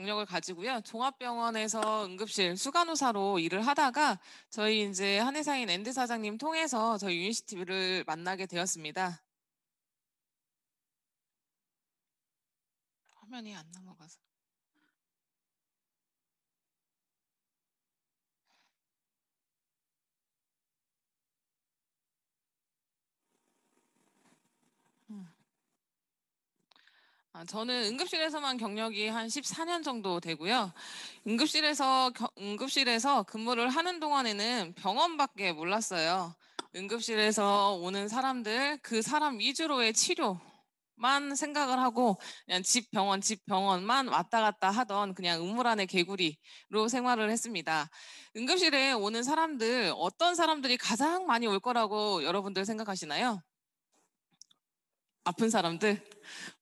경력을 가지고요. 종합병원에서 응급실 수간호사로 일을 하다가 저희 이제 한의사인 앤드 사장님 통해서 저희 유니시티를 만나게 되었습니다. 화면이 안 넘어가서. 저는 응급실에서만 경력이 한 14년 정도 되고요. 응급실에서 근무를 하는 동안에는 병원밖에 몰랐어요. 응급실에서 오는 사람들, 그 사람 위주로의 치료만 생각을 하고 그냥 집 병원만 왔다 갔다 하던 그냥 우물 안의 개구리로 생활을 했습니다. 응급실에 오는 사람들, 어떤 사람들이 가장 많이 올 거라고 여러분들 생각하시나요? 아픈 사람들?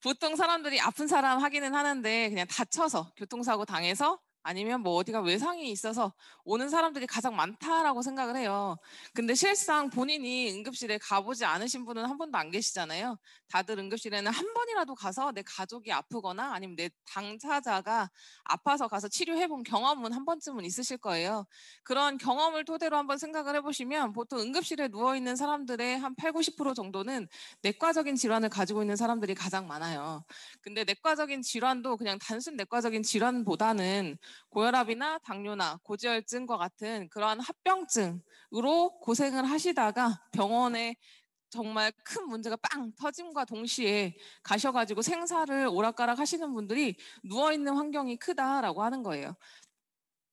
보통 사람들이 아픈 사람 하기는 하는데 그냥 다쳐서 교통사고 당해서 아니면 뭐 어디가 외상이 있어서 오는 사람들이 가장 많다라고 생각을 해요. 근데 실상 본인이 응급실에 가보지 않으신 분은 한 번도 안 계시잖아요. 다들 응급실에는 한 번이라도 가서 내 가족이 아프거나 아니면 내 당사자가 아파서 가서 치료해본 경험은 한 번쯤은 있으실 거예요. 그런 경험을 토대로 한번 생각을 해보시면 보통 응급실에 누워있는 사람들의 한 8, 90% 정도는 내과적인 질환을 가지고 있는 사람들이 가장 많아요. 근데 내과적인 질환도 그냥 단순 내과적인 질환보다는 고혈압이나 당뇨나 고지혈증과 같은 그러한 합병증으로 고생을 하시다가 병원에 정말 큰 문제가 빵 터짐과 동시에 가셔가지고 생사를 오락가락 하시는 분들이 누워있는 환경이 크다라고 하는 거예요.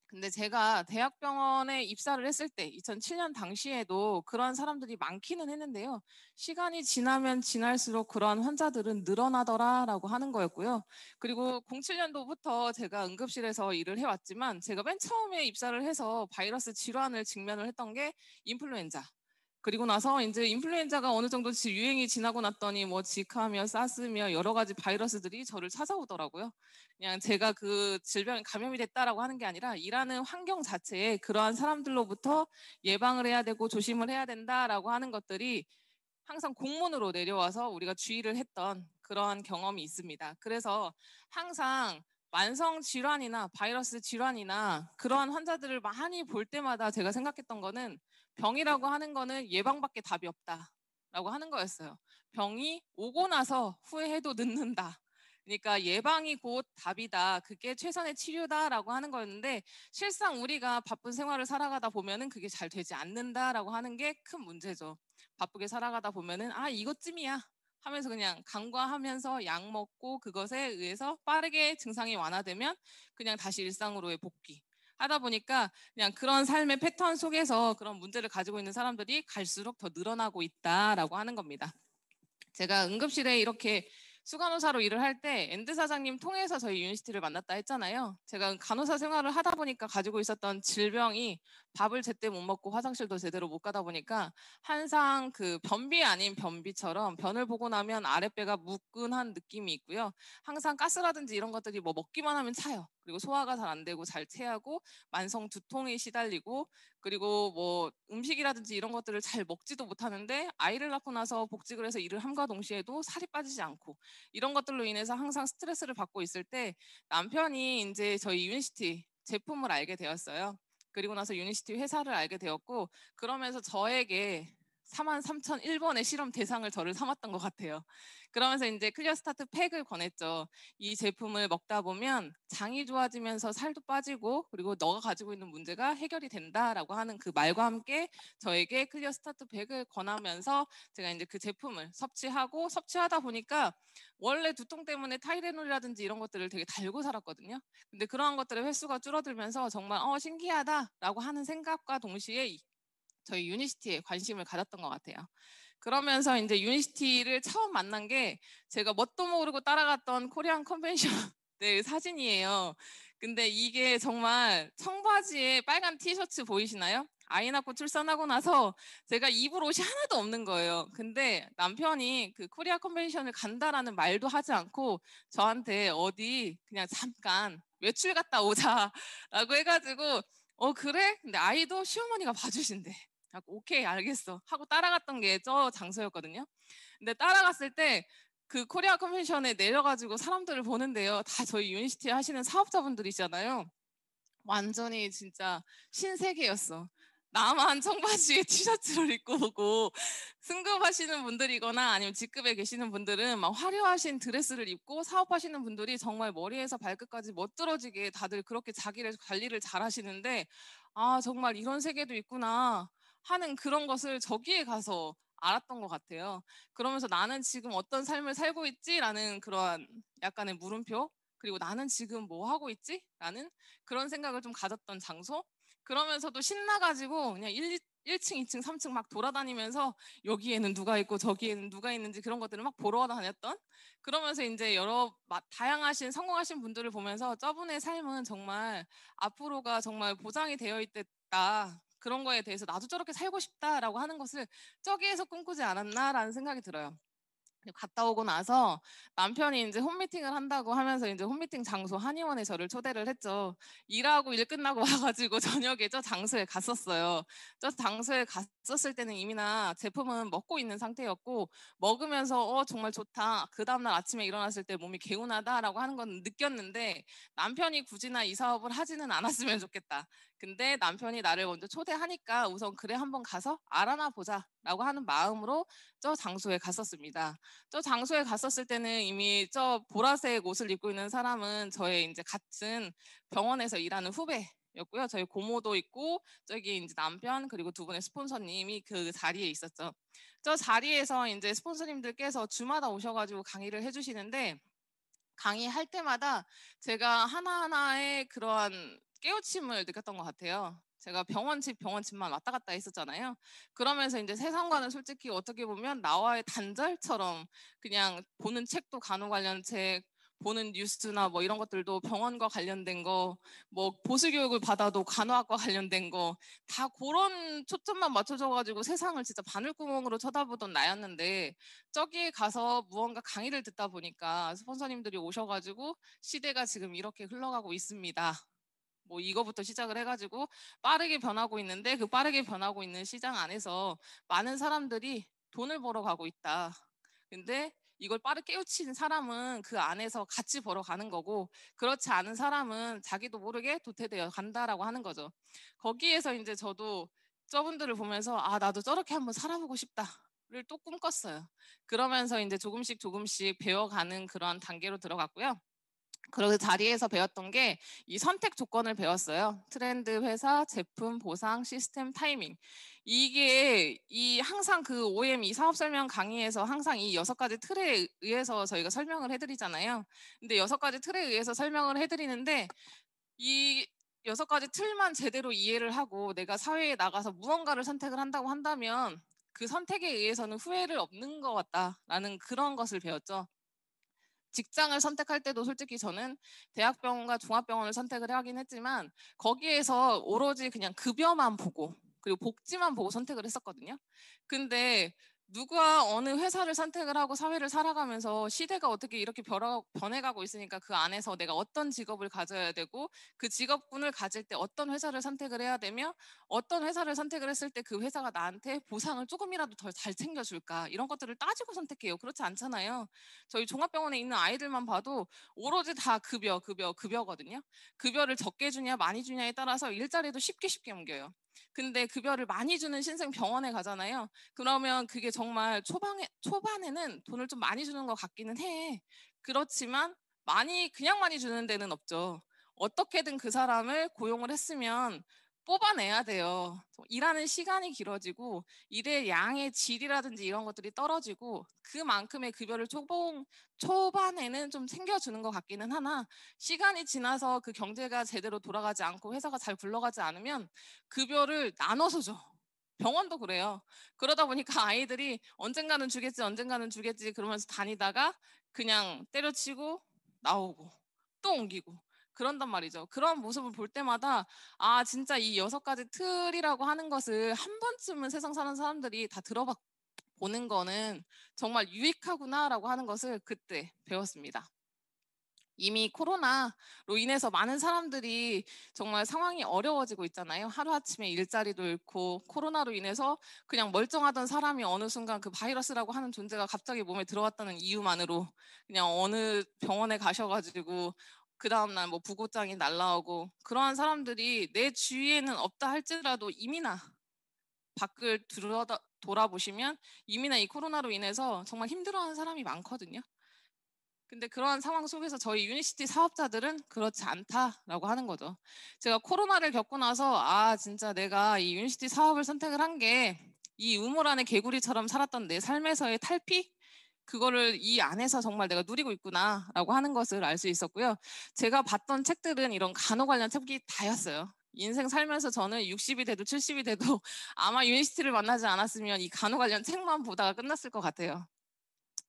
근데 제가 대학병원에 입사를 했을 때 2007년 당시에도 그런 사람들이 많기는 했는데요. 시간이 지나면 지날수록 그러한 환자들은 늘어나더라라고 하는 거였고요. 그리고 07년도부터 제가 응급실에서 일을 해왔지만 제가 맨 처음에 입사를 해서 바이러스 질환을 직면을 했던 게 인플루엔자. 그리고 나서 이제 인플루엔자가 어느 정도 유행이 지나고 났더니 뭐 지카며 사스며 여러 가지 바이러스들이 저를 찾아오더라고요. 그냥 제가 그 질병에 감염이 됐다라고 하는 게 아니라 일하는 환경 자체에 그러한 사람들로부터 예방을 해야 되고 조심을 해야 된다라고 하는 것들이 항상 공문으로 내려와서 우리가 주의를 했던 그러한 경험이 있습니다. 그래서 항상 만성 질환이나 바이러스 질환이나 그러한 환자들을 많이 볼 때마다 제가 생각했던 거는 병이라고 하는 거는 예방밖에 답이 없다라고 하는 거였어요. 병이 오고 나서 후회해도 늦는다. 그러니까 예방이 곧 답이다. 그게 최선의 치료다라고 하는 거였는데 실상 우리가 바쁜 생활을 살아가다 보면은 그게 잘 되지 않는다라고 하는 게 큰 문제죠. 바쁘게 살아가다 보면은 아 이것쯤이야 하면서 그냥 간과하면서 약 먹고 그것에 의해서 빠르게 증상이 완화되면 그냥 다시 일상으로의 복귀 하다 보니까 그냥 그런 삶의 패턴 속에서 그런 문제를 가지고 있는 사람들이 갈수록 더 늘어나고 있다라고 하는 겁니다. 제가 응급실에 이렇게 수간호사로 일을 할 때 앤드 사장님 통해서 저희 유니시티를 만났다 했잖아요. 제가 간호사 생활을 하다 보니까 가지고 있었던 질병이 밥을 제때 못 먹고 화장실도 제대로 못 가다 보니까 항상 그 변비 아닌 변비처럼 변을 보고 나면 아랫배가 묵근한 느낌이 있고요. 항상 가스라든지 이런 것들이 뭐 먹기만 하면 차요. 그리고 소화가 잘 안 되고 잘 체하고 만성 두통에 시달리고 그리고 뭐 음식이라든지 이런 것들을 잘 먹지도 못하는데 아이를 낳고 나서 복직을 해서 일을 함과 동시에도 살이 빠지지 않고 이런 것들로 인해서 항상 스트레스를 받고 있을 때 남편이 이제 저희 유니시티 제품을 알게 되었어요. 그리고 나서 유니시티 회사를 알게 되었고 그러면서 저에게 43,001번의 실험 대상을 저를 삼았던 것 같아요. 그러면서 이제 클리어 스타트 팩을 권했죠. 이 제품을 먹다 보면 장이 좋아지면서 살도 빠지고 그리고 너가 가지고 있는 문제가 해결이 된다라고 하는 그 말과 함께 저에게 클리어 스타트 팩을 권하면서 제가 이제 그 제품을 섭취하다 보니까 원래 두통 때문에 타이레놀이라든지 이런 것들을 되게 달고 살았거든요. 근데 그러한 것들의 횟수가 줄어들면서 정말 신기하다라고 하는 생각과 동시에 저희 유니시티에 관심을 가졌던 것 같아요. 그러면서 이제 유니시티를 처음 만난 게 제가 뭣도 모르고 따라갔던 코리안 컨벤션 네, 사진이에요. 근데 이게 정말 청바지에 빨간 티셔츠 보이시나요? 아이 낳고 출산하고 나서 제가 입을 옷이 하나도 없는 거예요. 근데 남편이 그 코리아 컨벤션을 간다라는 말도 하지 않고 저한테 어디 그냥 잠깐 외출 갔다 오자라고 해가지고 그래? 근데 아이도 시어머니가 봐주신대. 오케이 알겠어 하고 따라갔던 게 저 장소였거든요. 근데 따라갔을 때 그 코리아 컨벤션에 내려가지고 사람들을 보는데요. 다 저희 유니시티 하시는 사업자분들이잖아요. 완전히 진짜 신세계였어. 나만 청바지에 티셔츠를 입고 오고 승급하시는 분들이거나 아니면 직급에 계시는 분들은 막 화려하신 드레스를 입고 사업하시는 분들이 정말 머리에서 발끝까지 멋들어지게 다들 그렇게 자기를 관리를 잘 하시는데 아, 정말 이런 세계도 있구나 하는 그런 것을 저기에 가서 알았던 것 같아요. 그러면서 나는 지금 어떤 삶을 살고 있지라는 그러한 약간의 물음표 그리고 나는 지금 뭐 하고 있지? 라는 그런 생각을 좀 가졌던 장소? 그러면서도 신나가지고 그냥 1층, 2층, 3층 막 돌아다니면서 여기에는 누가 있고 저기에는 누가 있는지 그런 것들을 막 보러 다녔던 그러면서 이제 여러 다양하신 성공하신 분들을 보면서 저분의 삶은 정말 앞으로가 정말 보장이 되어 있겠다. 그런 거에 대해서 나도 저렇게 살고 싶다라고 하는 것을 저기에서 꿈꾸지 않았나라는 생각이 들어요. 갔다 오고 나서 남편이 이제 홈미팅을 한다고 하면서 이제 홈미팅 장소 한의원에 저를 초대를 했죠. 일하고 일 끝나고 와가지고 저녁에 저 장소에 갔었어요. 저 장소에 갔었을 때는 이미나 제품은 먹고 있는 상태였고 먹으면서 정말 좋다. 그 다음날 아침에 일어났을 때 몸이 개운하다라고 하는 건 느꼈는데 남편이 굳이나 이 사업을 하지는 않았으면 좋겠다. 근데 남편이 나를 먼저 초대하니까 우선 그래 한번 가서 알아나 보자라고 하는 마음으로 저 장소에 갔었습니다. 저 장소에 갔었을 때는 이미 저 보라색 옷을 입고 있는 사람은 저의 이제 같은 병원에서 일하는 후배였고요. 저희 고모도 있고 저기 이제 남편 그리고 두 분의 스폰서님이 그 자리에 있었죠. 저 자리에서 이제 스폰서님들께서 주마다 오셔가지고 강의를 해주시는데 강의할 때마다 제가 하나하나의 그러한 깨우침을 느꼈던 것 같아요. 제가 병원집만 왔다 갔다 했었잖아요. 그러면서 이제 세상과는 솔직히 어떻게 보면 나와의 단절처럼 그냥 보는 책도 간호 관련 책, 보는 뉴스나 뭐 이런 것들도 병원과 관련된 거, 뭐 보수교육을 받아도 간호학과 관련된 거, 다 그런 초점만 맞춰줘가지고 세상을 진짜 바늘구멍으로 쳐다보던 나였는데 저기에 가서 무언가 강의를 듣다 보니까 스폰서님들이 오셔가지고 시대가 지금 이렇게 흘러가고 있습니다. 뭐 이거부터 시작을 해가지고 빠르게 변하고 있는데 그 빠르게 변하고 있는 시장 안에서 많은 사람들이 돈을 벌어 가고 있다. 근데 이걸 빠르게 깨우치는 사람은 그 안에서 같이 벌어가는 거고 그렇지 않은 사람은 자기도 모르게 도태되어 간다라고 하는 거죠. 거기에서 이제 저도 저분들을 보면서 아 나도 저렇게 한번 살아보고 싶다를 또 꿈꿨어요. 그러면서 이제 조금씩 배워가는 그런 단계로 들어갔고요. 그 자리에서 배웠던 게 이 선택 조건을 배웠어요. 트렌드, 회사, 제품, 보상, 시스템, 타이밍. 이게 이 항상 그 OM 이 사업 설명 강의에서 항상 이 6가지 틀에 의해서 저희가 설명을 해드리잖아요. 근데 6가지 틀에 의해서 설명을 해드리는데 이 6가지 틀만 제대로 이해를 하고 내가 사회에 나가서 무언가를 선택을 한다고 한다면 그 선택에 의해서는 후회를 없는 것 같다라는 그런 것을 배웠죠. 직장을 선택할 때도 솔직히 저는 대학병원과 종합병원을 선택을 하긴 했지만 거기에서 오로지 그냥 급여만 보고 그리고 복지만 보고 선택을 했었거든요. 근데 누가 어느 회사를 선택을 하고 사회를 살아가면서 시대가 어떻게 이렇게 변해가고 있으니까 그 안에서 내가 어떤 직업을 가져야 되고 그 직업군을 가질 때 어떤 회사를 선택을 해야 되며 어떤 회사를 선택을 했을 때 그 회사가 나한테 보상을 조금이라도 더 잘 챙겨줄까 이런 것들을 따지고 선택해요. 그렇지 않잖아요. 저희 종합병원에 있는 아이들만 봐도 오로지 다 급여거든요. 급여를 적게 주냐 많이 주냐에 따라서 일자리도 쉽게 옮겨요. 근데 급여를 많이 주는 신생 병원에 가잖아요. 그러면 그게 정말 초반에는 돈을 좀 많이 주는 것 같기는 해. 그렇지만 그냥 많이 주는 데는 없죠. 어떻게든 그 사람을 고용을 했으면 뽑아내야 돼요. 일하는 시간이 길어지고 일의 양의 질이라든지 이런 것들이 떨어지고 그만큼의 급여를 초반에는 좀 챙겨주는 것 같기는 하나 시간이 지나서 그 경제가 제대로 돌아가지 않고 회사가 잘 굴러가지 않으면 급여를 나눠서 줘. 병원도 그래요. 그러다 보니까 아이들이 언젠가는 주겠지 그러면서 다니다가 그냥 때려치고 나오고 또 옮기고 그런단 말이죠. 그런 모습을 볼 때마다 아 진짜 이 6가지 틀이라고 하는 것을 한 번쯤은 세상 사는 사람들이 다 보는 거는 정말 유익하구나라고 하는 것을 그때 배웠습니다. 이미 코로나로 인해서 많은 사람들이 정말 상황이 어려워지고 있잖아요. 하루아침에 일자리도 잃고 코로나로 인해서 그냥 멀쩡하던 사람이 어느 순간 그 바이러스라고 하는 존재가 갑자기 몸에 들어왔다는 이유만으로 그냥 어느 병원에 가셔가지고 그 다음날 뭐 부고장이 날라오고, 그러한 사람들이 내 주위에는 없다 할지라도 이미나 밖을 돌아보시면 이미나 이 코로나로 인해서 정말 힘들어하는 사람이 많거든요. 근데 그러한 상황 속에서 저희 유니시티 사업자들은 그렇지 않다라고 하는 거죠. 제가 코로나를 겪고 나서 진짜 내가 이 유니시티 사업을 선택을 한 게 이 우물 안의 개구리처럼 살았던 내 삶에서의 탈피? 그거를 이 안에서 정말 내가 누리고 있구나라고 하는 것을 알 수 있었고요. 제가 봤던 책들은 이런 간호 관련 책이 다였어요. 인생 살면서 저는 60이 돼도 70이 돼도 아마 유니시티를 만나지 않았으면 이 간호 관련 책만 보다가 끝났을 것 같아요.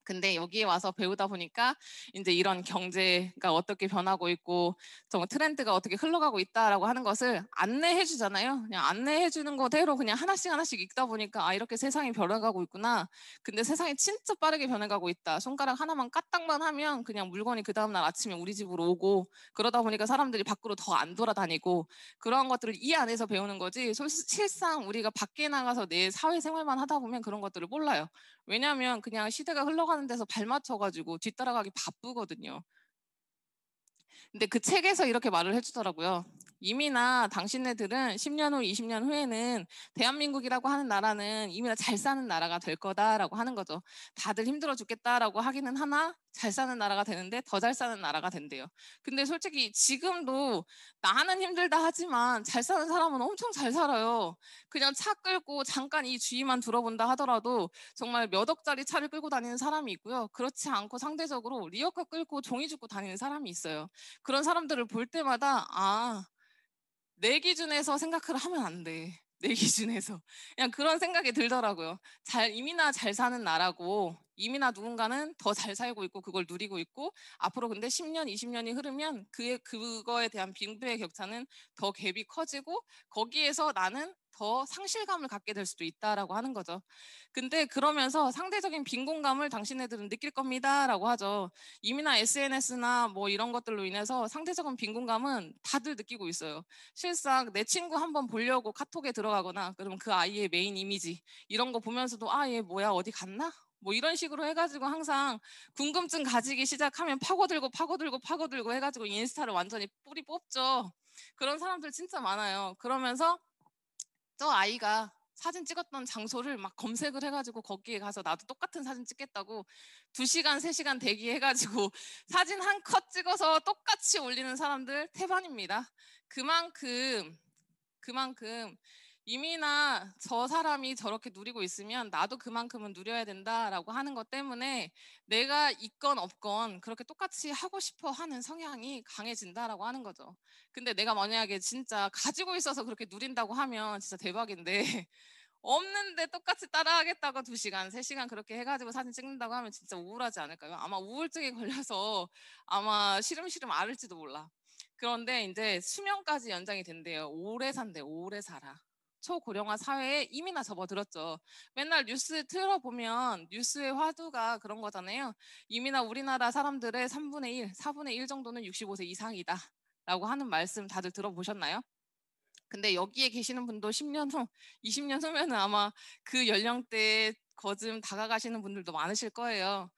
근데 여기에 와서 배우다 보니까 이제 이런 경제가 어떻게 변하고 있고 정말 트렌드가 어떻게 흘러가고 있다라고 하는 것을 안내해 주잖아요. 그냥 안내해 주는 거대로 그냥 하나씩 하나씩 읽다 보니까 이렇게 세상이 변해가고 있구나. 근데 세상이 진짜 빠르게 변해가고 있다. 손가락 하나만 까딱만 하면 그냥 물건이 그 다음날 아침에 우리 집으로 오고, 그러다 보니까 사람들이 밖으로 더 안 돌아다니고, 그런 것들을 이 안에서 배우는 거지 실상 우리가 밖에 나가서 내 사회생활만 하다 보면 그런 것들을 몰라요. 왜냐하면 그냥 시대가 흘러가는 데서 발맞춰가지고 뒤따라가기 바쁘거든요. 근데 그 책에서 이렇게 말을 해주더라고요. 이미나 당신네들은 10년 후, 20년 후에는 대한민국이라고 하는 나라는 이미나 잘 사는 나라가 될 거다라고 하는 거죠. 다들 힘들어 죽겠다라고 하기는 하나 잘 사는 나라가 되는데 더 잘 사는 나라가 된대요. 근데 솔직히 지금도 나는 힘들다 하지만 잘 사는 사람은 엄청 잘 살아요. 그냥 차 끌고 잠깐 이 주위만 둘러본다 하더라도 정말 몇 억짜리 차를 끌고 다니는 사람이 있고요. 그렇지 않고 상대적으로 리어카 끌고 종이 줍고 다니는 사람이 있어요. 그런 사람들을 볼 때마다 내 기준에서 생각을 하면 안 돼. 내 기준에서. 그냥 그런 생각이 들더라고요. 이미나 잘 사는 나라고, 이미나 누군가는 더 잘 살고 있고 그걸 누리고 있고, 앞으로 근데 10년, 20년이 흐르면 그거에 대한 빈부의 격차는 더 갭이 커지고, 거기에서 나는 더 상실감을 갖게 될 수도 있다라고 하는 거죠. 근데 그러면서 상대적인 빈곤감을 당신네들은 느낄 겁니다라고 하죠. 이미나 SNS나 뭐 이런 것들로 인해서 상대적인 빈곤감은 다들 느끼고 있어요. 실상 내 친구 한번 보려고 카톡에 들어가거나 그러면 그 아이의 메인 이미지 이런 거 보면서도 얘 뭐야 어디 갔나? 뭐 이런 식으로 해가지고 항상 궁금증 가지기 시작하면 파고들고 해가지고 인스타를 완전히 뿌리 뽑죠. 그런 사람들 진짜 많아요. 그러면서 저 아이가 사진 찍었던 장소를 막 검색을 해가지고 거기에 가서 나도 똑같은 사진 찍겠다고 2시간, 3시간 대기해가지고 사진 한 컷 찍어서 똑같이 올리는 사람들 태반입니다. 그만큼 이미나 저 사람이 저렇게 누리고 있으면 나도 그만큼은 누려야 된다라고 하는 것 때문에 내가 있건 없건 그렇게 똑같이 하고 싶어 하는 성향이 강해진다라고 하는 거죠. 근데 내가 만약에 진짜 가지고 있어서 그렇게 누린다고 하면 진짜 대박인데 없는데 똑같이 따라하겠다고 2시간, 3시간 그렇게 해가지고 사진 찍는다고 하면 진짜 우울하지 않을까요? 아마 우울증에 걸려서 아마 시름시름 앓을지도 몰라. 그런데 이제 수명까지 연장이 된대요. 오래 산대, 오래 살아. 초고령화 사회에 이미나 접어들었죠. 맨날 뉴스 틀어보면 뉴스의 화두가 그런 거잖아요. 이미나 우리나라 사람들의 3분의 1, 4분의 1 정도는 65세 이상이다 라고 하는 말씀 다들 들어보셨나요? 근데 여기에 계시는 분도 10년 후, 20년 후면은 아마 그 연령대에 거즘 다가가시는 분들도 많으실 거예요.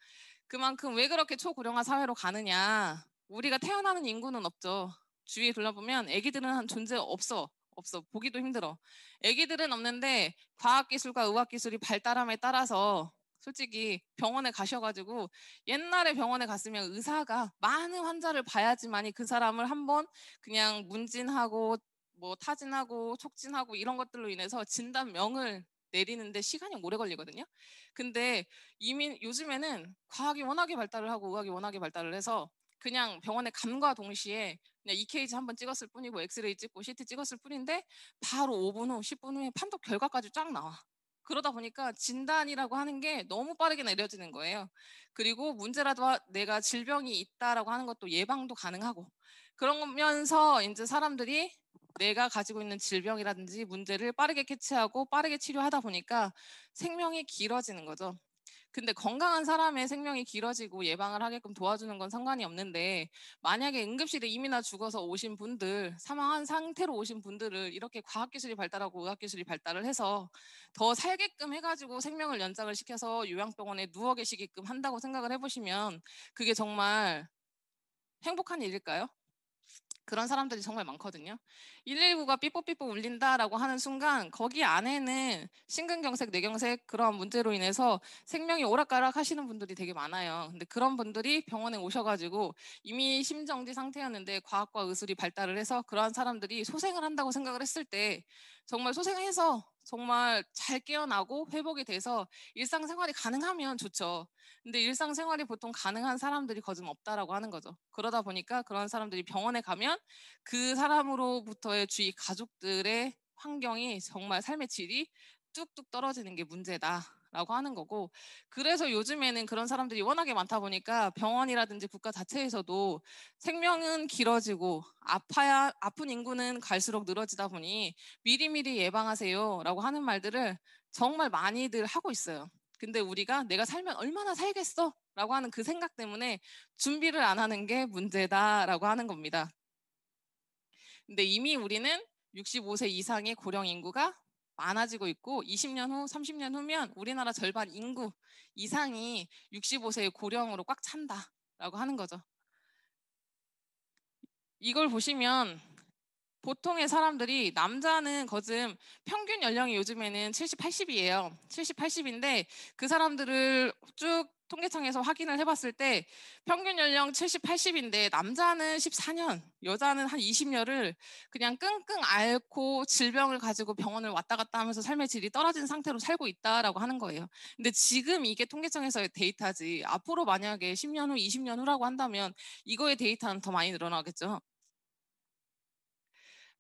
그만큼 왜 그렇게 초고령화 사회로 가느냐? 우리가 태어나는 인구는 없죠. 주위에 둘러보면 아기들은 한 존재 없어. 없어. 보기도 힘들어. 아기들은 없는데 과학기술과 의학기술이 발달함에 따라서 솔직히 병원에 가셔가지고 옛날에 병원에 갔으면 의사가 많은 환자를 봐야지만이 그 사람을 한번 그냥 문진하고 뭐 타진하고 촉진하고 이런 것들로 인해서 진단명을 내리는데 시간이 오래 걸리거든요. 근데 이미 요즘에는 과학이 워낙에 발달을 하고 의학이 워낙에 발달을 해서 그냥 병원에 감과 동시에 그냥 EKG 한번 찍었을 뿐이고 엑스레이 찍고 CT 찍었을 뿐인데 바로 5분 후, 10분 후에 판독 결과까지 쫙 나와. 그러다 보니까 진단이라고 하는 게 너무 빠르게 내려지는 거예요. 그리고 문제라도 내가 질병이 있다라고 하는 것도 예방도 가능하고, 그러면서 이제 사람들이 내가 가지고 있는 질병이라든지 문제를 빠르게 캐치하고 빠르게 치료하다 보니까 생명이 길어지는 거죠. 근데 건강한 사람의 생명이 길어지고 예방을 하게끔 도와주는 건 상관이 없는데 만약에 응급실에 이미나 죽어서 오신 분들, 사망한 상태로 오신 분들을 이렇게 과학기술이 발달하고 의학기술이 발달을 해서 더 살게끔 해가지고 생명을 연장을 시켜서 요양병원에 누워 계시게끔 한다고 생각을 해보시면 그게 정말 행복한 일일까요? 그런 사람들이 정말 많거든요. 119가 삐뽀삐뽀 울린다라고 하는 순간 거기 안에는 심근경색, 뇌경색 그런 문제로 인해서 생명이 오락가락 하시는 분들이 되게 많아요. 근데 그런 분들이 병원에 오셔가지고 이미 심정지 상태였는데 과학과 의술이 발달을 해서 그러한 사람들이 소생을 한다고 생각을 했을 때 정말 소생해서 정말 잘 깨어나고 회복이 돼서 일상생활이 가능하면 좋죠. 근데 일상생활이 보통 가능한 사람들이 거의 없다라고 하는 거죠. 그러다 보니까 그런 사람들이 병원에 가면 그 사람으로부터의 주위 가족들의 환경이 정말 삶의 질이 뚝뚝 떨어지는 게 문제다라고 하는 거고, 그래서 요즘에는 그런 사람들이 워낙에 많다 보니까 병원이라든지 국가 자체에서도 생명은 길어지고 아픈 인구는 갈수록 늘어지다 보니 미리미리 예방하세요라고 하는 말들을 정말 많이들 하고 있어요. 근데 우리가 내가 살면 얼마나 살겠어? 라고 하는 그 생각 때문에 준비를 안 하는 게 문제다라고 하는 겁니다. 근데 이미 우리는 65세 이상의 고령 인구가 많아지고 있고 20년 후, 30년 후면 우리나라 절반 인구 이상이 65세의 고령으로 꽉 찬다라고 하는 거죠. 이걸 보시면 보통의 사람들이 남자는 거즘 평균 연령이 요즘에는 70, 80이에요. 70, 80인데 그 사람들을 쭉 통계청에서 확인을 해봤을 때 평균 연령 70, 80인데 남자는 14년, 여자는 한 20년을 그냥 끙끙 앓고 질병을 가지고 병원을 왔다 갔다 하면서 삶의 질이 떨어진 상태로 살고 있다라고 하는 거예요. 근데 지금 이게 통계청에서의 데이터지 앞으로 만약에 10년 후, 20년 후라고 한다면 이거의 데이터는 더 많이 늘어나겠죠.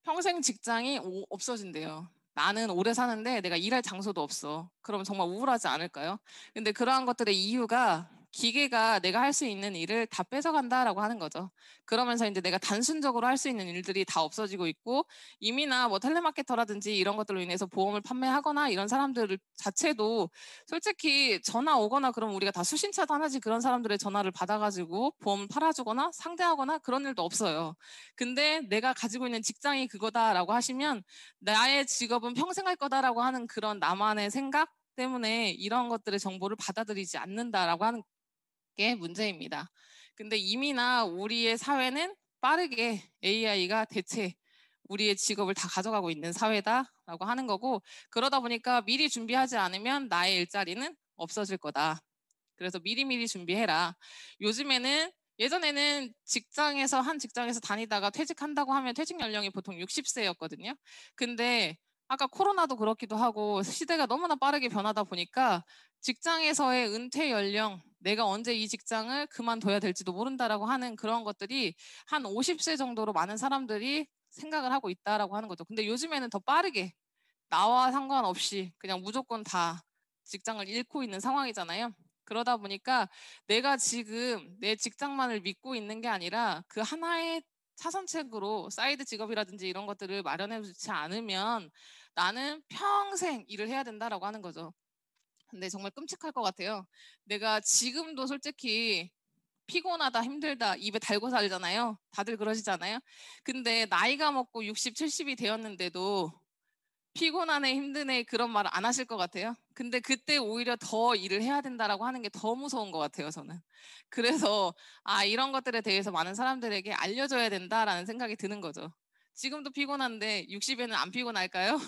평생 직장이 없어진대요. 나는 오래 사는데 내가 일할 장소도 없어. 그럼 정말 우울하지 않을까요? 근데 그러한 것들의 이유가 기계가 내가 할 수 있는 일을 다 뺏어간다라고 하는 거죠. 그러면서 이제 내가 단순적으로 할 수 있는 일들이 다 없어지고 있고 이미나 뭐 텔레마케터라든지 이런 것들로 인해서 보험을 판매하거나 이런 사람들 자체도 솔직히 전화 오거나 그러면 우리가 다 수신 차단하지 그런 사람들의 전화를 받아가지고 보험을 팔아주거나 상대하거나 그런 일도 없어요. 근데 내가 가지고 있는 직장이 그거다라고 하시면 나의 직업은 평생 할 거다라고 하는 그런 나만의 생각 때문에 이런 것들의 정보를 받아들이지 않는다라고 하는 게 문제입니다. 근데 이미나 우리의 사회는 빠르게 AI가 대체 우리의 직업을 다 가져가고 있는 사회다라고 하는 거고, 그러다 보니까 미리 준비하지 않으면 나의 일자리는 없어질 거다. 그래서 미리미리 준비해라. 요즘에는 예전에는 한 직장에서 다니다가 퇴직한다고 하면 퇴직 연령이 보통 60세였거든요. 근데 아까 코로나도 그렇기도 하고 시대가 너무나 빠르게 변하다 보니까 직장에서의 은퇴 연령, 내가 언제 이 직장을 그만둬야 될지도 모른다라고 하는 그런 것들이 한 50세 정도로 많은 사람들이 생각을 하고 있다라고 하는 거죠. 근데 요즘에는 더 빠르게 나와 상관없이 그냥 무조건 다 직장을 잃고 있는 상황이잖아요. 그러다 보니까 내가 지금 내 직장만을 믿고 있는 게 아니라 그 하나의 차선책으로 사이드 직업이라든지 이런 것들을 마련해 주지 않으면 나는 평생 일을 해야 된다라고 하는 거죠. 근데 정말 끔찍할 것 같아요. 내가 지금도 솔직히 피곤하다, 힘들다, 입에 달고 살잖아요. 다들 그러시잖아요. 근데 나이가 먹고 60, 70이 되었는데도 피곤하네, 힘드네 그런 말을 안 하실 것 같아요. 근데 그때 오히려 더 일을 해야 된다라고 하는 게 더 무서운 것 같아요, 저는. 그래서 이런 것들에 대해서 많은 사람들에게 알려줘야 된다라는 생각이 드는 거죠. 지금도 피곤한데 60에는 안 피곤할까요?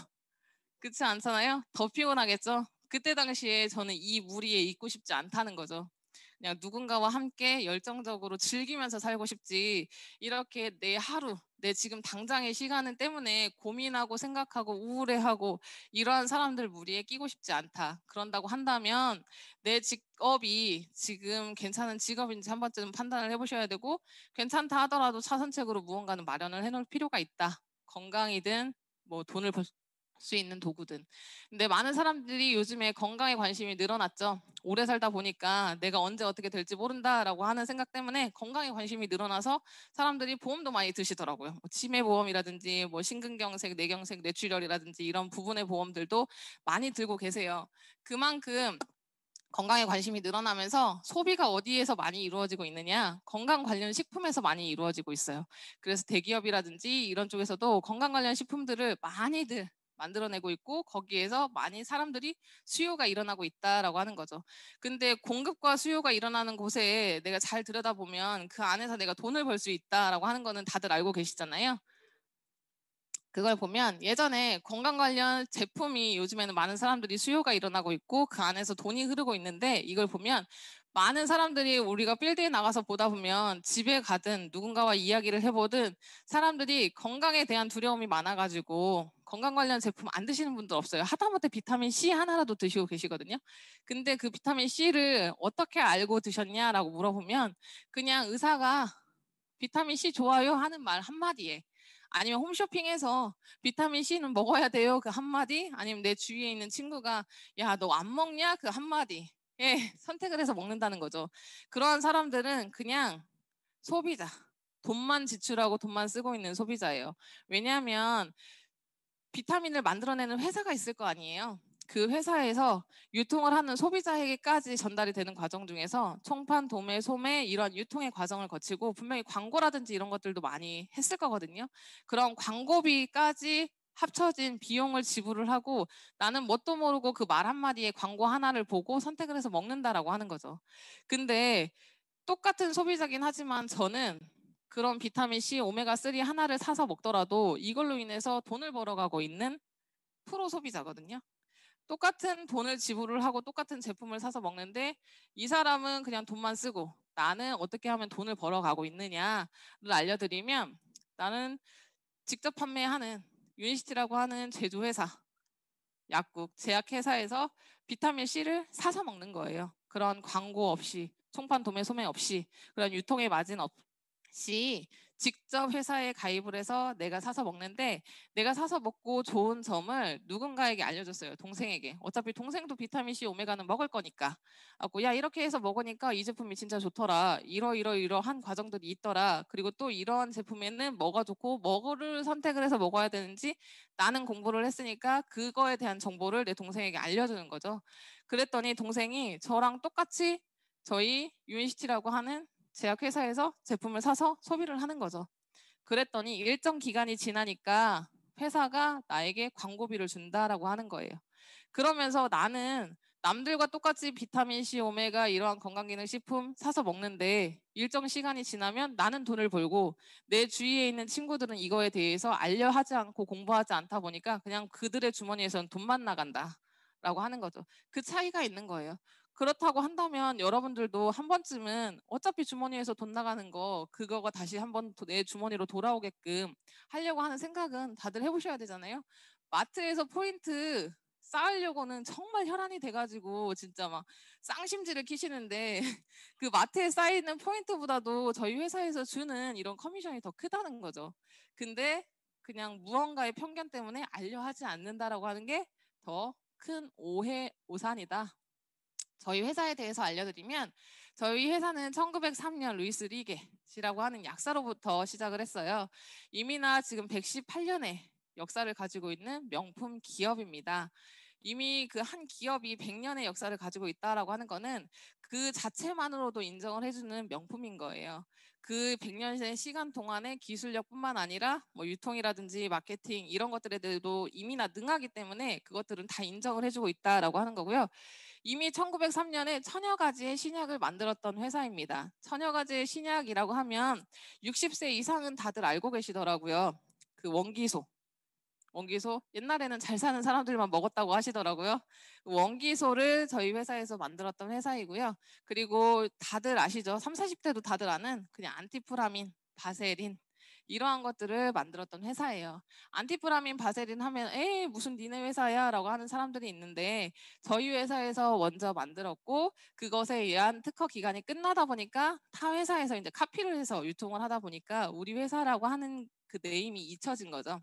그렇지 않잖아요? 더 피곤하겠죠? 그때 당시에 저는 이 무리에 있고 싶지 않다는 거죠. 그냥 누군가와 함께 열정적으로 즐기면서 살고 싶지, 이렇게 내 하루, 내 지금 당장의 시간은 때문에 고민하고 생각하고 우울해하고 이러한 사람들 무리에 끼고 싶지 않다. 그런다고 한다면 내 직업이 지금 괜찮은 직업인지 한 번쯤 판단을 해보셔야 되고, 괜찮다 하더라도 차선책으로 무언가는 마련을 해놓을 필요가 있다. 건강이든 뭐 돈을 벌 수 있는 도구든. 근데 많은 사람들이 요즘에 건강에 관심이 늘어났죠. 오래 살다 보니까 내가 언제 어떻게 될지 모른다라고 하는 생각 때문에 건강에 관심이 늘어나서 사람들이 보험도 많이 드시더라고요. 뭐 치매보험이라든지 뭐 심근경색, 뇌경색, 뇌출혈이라든지 이런 부분의 보험들도 많이 들고 계세요. 그만큼 건강에 관심이 늘어나면서 소비가 어디에서 많이 이루어지고 있느냐? 건강 관련 식품에서 많이 이루어지고 있어요. 그래서 대기업이라든지 이런 쪽에서도 건강 관련 식품들을 많이들 만들어내고 있고 거기에서 많이 사람들이 수요가 일어나고 있다라고 하는 거죠. 근데 공급과 수요가 일어나는 곳에 내가 잘 들여다보면 그 안에서 내가 돈을 벌 수 있다라고 하는 거는 다들 알고 계시잖아요. 그걸 보면 예전에 건강 관련 제품이 요즘에는 많은 사람들이 수요가 일어나고 있고 그 안에서 돈이 흐르고 있는데 이걸 보면 많은 사람들이 우리가 필드에 나가서 보다 보면 집에 가든 누군가와 이야기를 해보든 사람들이 건강에 대한 두려움이 많아가지고 건강 관련 제품 안 드시는 분들 없어요. 하다못해 비타민 C 하나라도 드시고 계시거든요. 근데 그 비타민 C를 어떻게 알고 드셨냐라고 물어보면 그냥 의사가 비타민 C 좋아요 하는 말 한마디에 아니면 홈쇼핑에서 비타민 C는 먹어야 돼요 그 한마디 아니면 내 주위에 있는 친구가 야 너 안 먹냐 그 한마디에 선택을 해서 먹는다는 거죠. 그러한 사람들은 그냥 소비자, 돈만 지출하고 돈만 쓰고 있는 소비자예요. 왜냐하면 비타민을 만들어내는 회사가 있을 거 아니에요. 그 회사에서 유통을 하는 소비자에게까지 전달이 되는 과정 중에서 총판, 도매, 소매 이런 유통의 과정을 거치고 분명히 광고라든지 이런 것들도 많이 했을 거거든요. 그런 광고비까지 합쳐진 비용을 지불을 하고 나는 뭣도 모르고 그 말 한마디에 광고 하나를 보고 선택을 해서 먹는다라고 하는 거죠. 근데 똑같은 소비자긴 하지만 저는 그런 비타민 C, 오메가3 하나를 사서 먹더라도 이걸로 인해서 돈을 벌어가고 있는 프로 소비자거든요. 똑같은 돈을 지불을 하고 똑같은 제품을 사서 먹는데 이 사람은 그냥 돈만 쓰고 나는 어떻게 하면 돈을 벌어가고 있느냐를 알려드리면 나는 직접 판매하는 유니시티라고 하는 제조회사, 약국, 제약회사에서 비타민 C를 사서 먹는 거예요. 그런 광고 없이, 총판 도매 소매 없이, 그런 유통의 마진 없이 직접 회사에 가입을 해서 내가 사서 먹는데 내가 사서 먹고 좋은 점을 누군가에게 알려줬어요. 동생에게. 어차피 동생도 비타민 C, 오메가는 먹을 거니까. 하고 야 이렇게 해서 먹으니까 이 제품이 진짜 좋더라. 이러이러한 과정들이 있더라. 그리고 또 이런 제품에는 뭐가 좋고 뭐를 선택을 해서 먹어야 되는지 나는 공부를 했으니까 그거에 대한 정보를 내 동생에게 알려주는 거죠. 그랬더니 동생이 저랑 똑같이 저희 유니시티라고 하는 제약회사에서 제품을 사서 소비를 하는 거죠. 그랬더니 일정 기간이 지나니까 회사가 나에게 광고비를 준다라고 하는 거예요. 그러면서 나는 남들과 똑같이 비타민 C, 오메가 이러한 건강기능식품 사서 먹는데 일정 시간이 지나면 나는 돈을 벌고 내 주위에 있는 친구들은 이거에 대해서 알려 하지 않고 공부하지 않다 보니까 그냥 그들의 주머니에서는 돈만 나간다라고 하는 거죠. 그 차이가 있는 거예요. 그렇다고 한다면 여러분들도 한 번쯤은 어차피 주머니에서 돈 나가는 거 그거가 다시 한번 내 주머니로 돌아오게끔 하려고 하는 생각은 다들 해보셔야 되잖아요. 마트에서 포인트 쌓으려고는 정말 혈안이 돼가지고 진짜 막 쌍심지를 키시는데 그 마트에 쌓이는 포인트보다도 저희 회사에서 주는 이런 커미션이 더 크다는 거죠. 근데 그냥 무언가의 편견 때문에 알려하지 않는다라고 하는 게 더 큰 오해, 오산이다. 저희 회사에 대해서 알려드리면 저희 회사는 1903년 루이스 리게시라고 하는 약사로부터 시작을 했어요. 이미나 지금 118년의 역사를 가지고 있는 명품 기업입니다. 이미 그 한 기업이 100년의 역사를 가지고 있다라고 하는 거는 그 자체만으로도 인정을 해주는 명품인 거예요. 그 100년의 시간 동안의 기술력뿐만 아니라 뭐 유통이라든지 마케팅 이런 것들에 대해서도 이미나 능하기 때문에 그것들은 다 인정을 해주고 있다라고 하는 거고요. 이미 1903년에 천여 가지의 신약을 만들었던 회사입니다. 천여 가지의 신약이라고 하면 60세 이상은 다들 알고 계시더라고요. 그 원기소. 원기소 옛날에는 잘 사는 사람들만 먹었다고 하시더라고요. 원기소를 저희 회사에서 만들었던 회사이고요. 그리고 다들 아시죠? 3, 40대도 다들 아는 그냥 안티프라민, 바세린 이러한 것들을 만들었던 회사예요. 안티프라민, 바세린 하면 에이 무슨 니네 회사야 라고 하는 사람들이 있는데 저희 회사에서 먼저 만들었고 그것에 의한 특허 기간이 끝나다 보니까 타 회사에서 이제 카피를 해서 유통을 하다 보니까 우리 회사라고 하는 그 네임이 잊혀진 거죠.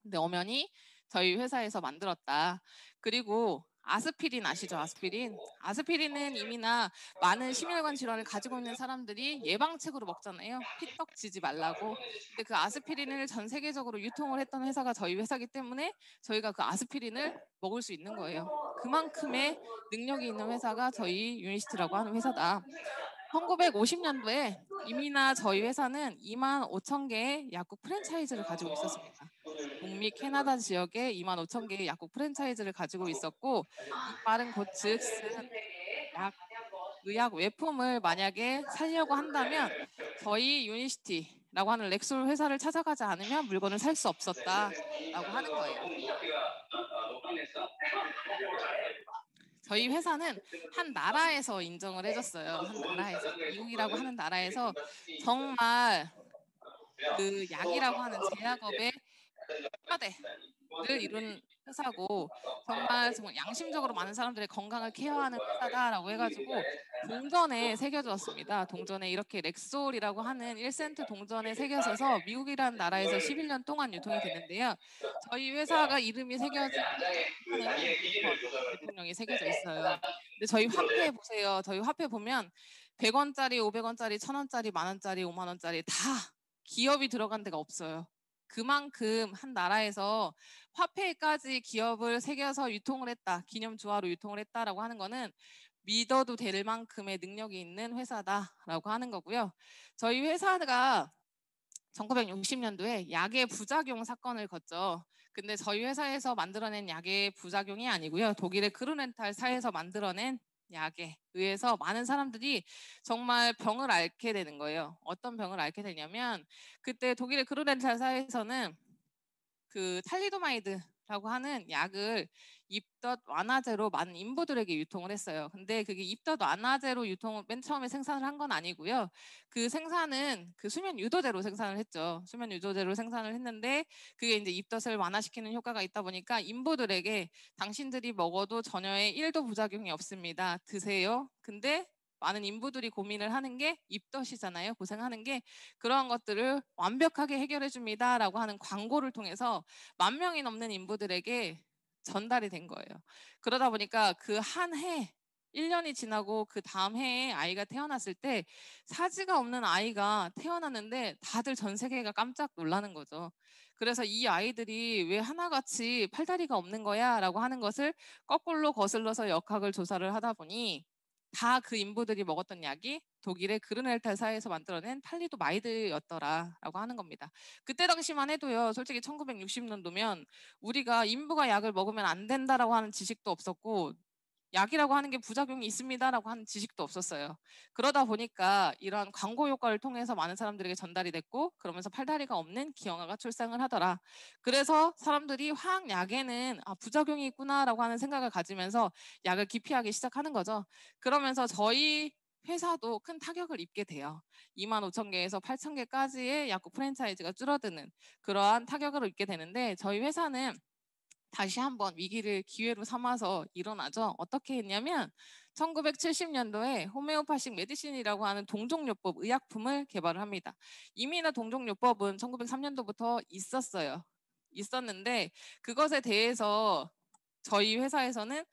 근데 엄연히 저희 회사에서 만들었다. 그리고 아스피린 아시죠? 아스피린. 아스피린은 이미나 많은 심혈관 질환을 가지고 있는 사람들이 예방책으로 먹잖아요. 피떡 지지 말라고. 근데 그 아스피린을 전 세계적으로 유통을 했던 회사가 저희 회사이기 때문에 저희가 그 아스피린을 먹을 수 있는 거예요. 그만큼의 능력이 있는 회사가 저희 유니시티라고 하는 회사다. 1950년도에 이미나 저희 회사는 2만 5천 개의 약국 프랜차이즈를 가지고 있었습니다. 북미 캐나다 지역에 2만 5천 개의 약국 프랜차이즈를 가지고 있었고, 이 말은 곧즉 약, 의약 외품을 만약에 살려고 한다면 저희 유니시티라고 하는 렉솔 회사를 찾아가지 않으면 물건을 살 수 없었다라고 하는 거예요. 저희 회사는 한 나라에서 인정을 해줬어요. 한 나라에서. 미국이라고 하는 나라에서 정말 그 약이라고 하는 제약업의 를 이룬 회사고 정말 양심적으로 많은 사람들의 건강을 케어하는 회사다라고 해가지고 동전에 새겨졌습니다. 동전에 이렇게 렉솔이라고 하는 1센트 동전에 새겨져서 미국이라는 나라에서 11년 동안 유통이 됐는데요. 저희 회사가 이름이 새겨진 화면에는 링컨 대통령이 새겨져 있어요. 근데 저희 화폐 보세요. 저희 화폐 보면 100원짜리, 500원짜리, 1000원짜리, 만원짜리, 5만원짜리 다 기업이 들어간 데가 없어요. 그만큼 한 나라에서 화폐까지 기업을 새겨서 유통을 했다. 기념주화로 유통을 했다라고 하는 거는 믿어도 될 만큼의 능력이 있는 회사다라고 하는 거고요. 저희 회사가 1960년도에 약의 부작용 사건을 걷죠. 근데 저희 회사에서 만들어낸 약의 부작용이 아니고요. 독일의 그루넨탈 사에서 만들어낸 약에 의해서 많은 사람들이 정말 병을 앓게 되는 거예요. 어떤 병을 앓게 되냐면 그때 독일의 그루넨탈 사에서는 그 탈리도마이드라고 하는 약을 입덧 완화제로 많은 인부들에게 유통을 했어요. 근데 그게 입덧 완화제로 유통을 맨 처음에 생산을 한 건 아니고요. 그 생산은 그 수면 유도제로 생산을 했죠. 수면 유도제로 생산을 했는데 그게 이제 입덧을 완화시키는 효과가 있다 보니까 인부들에게 당신들이 먹어도 전혀의 1도 부작용이 없습니다. 드세요. 근데 많은 인부들이 고민을 하는 게 입덧이잖아요. 고생하는 게 그러한 것들을 완벽하게 해결해 줍니다라고 하는 광고를 통해서 10,000명이 넘는 인부들에게 전달이 된 거예요. 그러다 보니까 그 한 해 1년이 지나고 그 다음 해에 아이가 태어났을 때 사지가 없는 아이가 태어났는데 다들 전 세계가 깜짝 놀라는 거죠. 그래서 이 아이들이 왜 하나같이 팔다리가 없는 거야? 라고 하는 것을 거꾸로 거슬러서 역학을 조사를 하다 보니 다 그 인부들이 먹었던 약이 독일의 그르넬탈사에서 만들어낸 탈리도마이드였더라라고 하는 겁니다. 그때 당시만 해도요. 솔직히 1960년도면 우리가 인부가 약을 먹으면 안 된다라고 하는 지식도 없었고 약이라고 하는 게 부작용이 있습니다라고 하는 지식도 없었어요. 그러다 보니까 이런 광고 효과를 통해서 많은 사람들에게 전달이 됐고 그러면서 팔다리가 없는 기형아가 출생을 하더라. 그래서 사람들이 화학약에는 부작용이 있구나라고 하는 생각을 가지면서 약을 기피하기 시작하는 거죠. 그러면서 저희 회사도 큰 타격을 입게 돼요. 2만 5천 개에서 8천 개까지의 약국 프랜차이즈가 줄어드는 그러한 타격을 입게 되는데 저희 회사는 다시 한번 위기를 기회로 삼아서 일어나죠. 어떻게 했냐면 1970년도에 호메오파식 메디신이라고 하는 동종요법 의약품을 개발을 합니다. 이미나 동종요법은 1903년도부터 있었어요. 있었는데 그것에 대해서 저희 회사에서는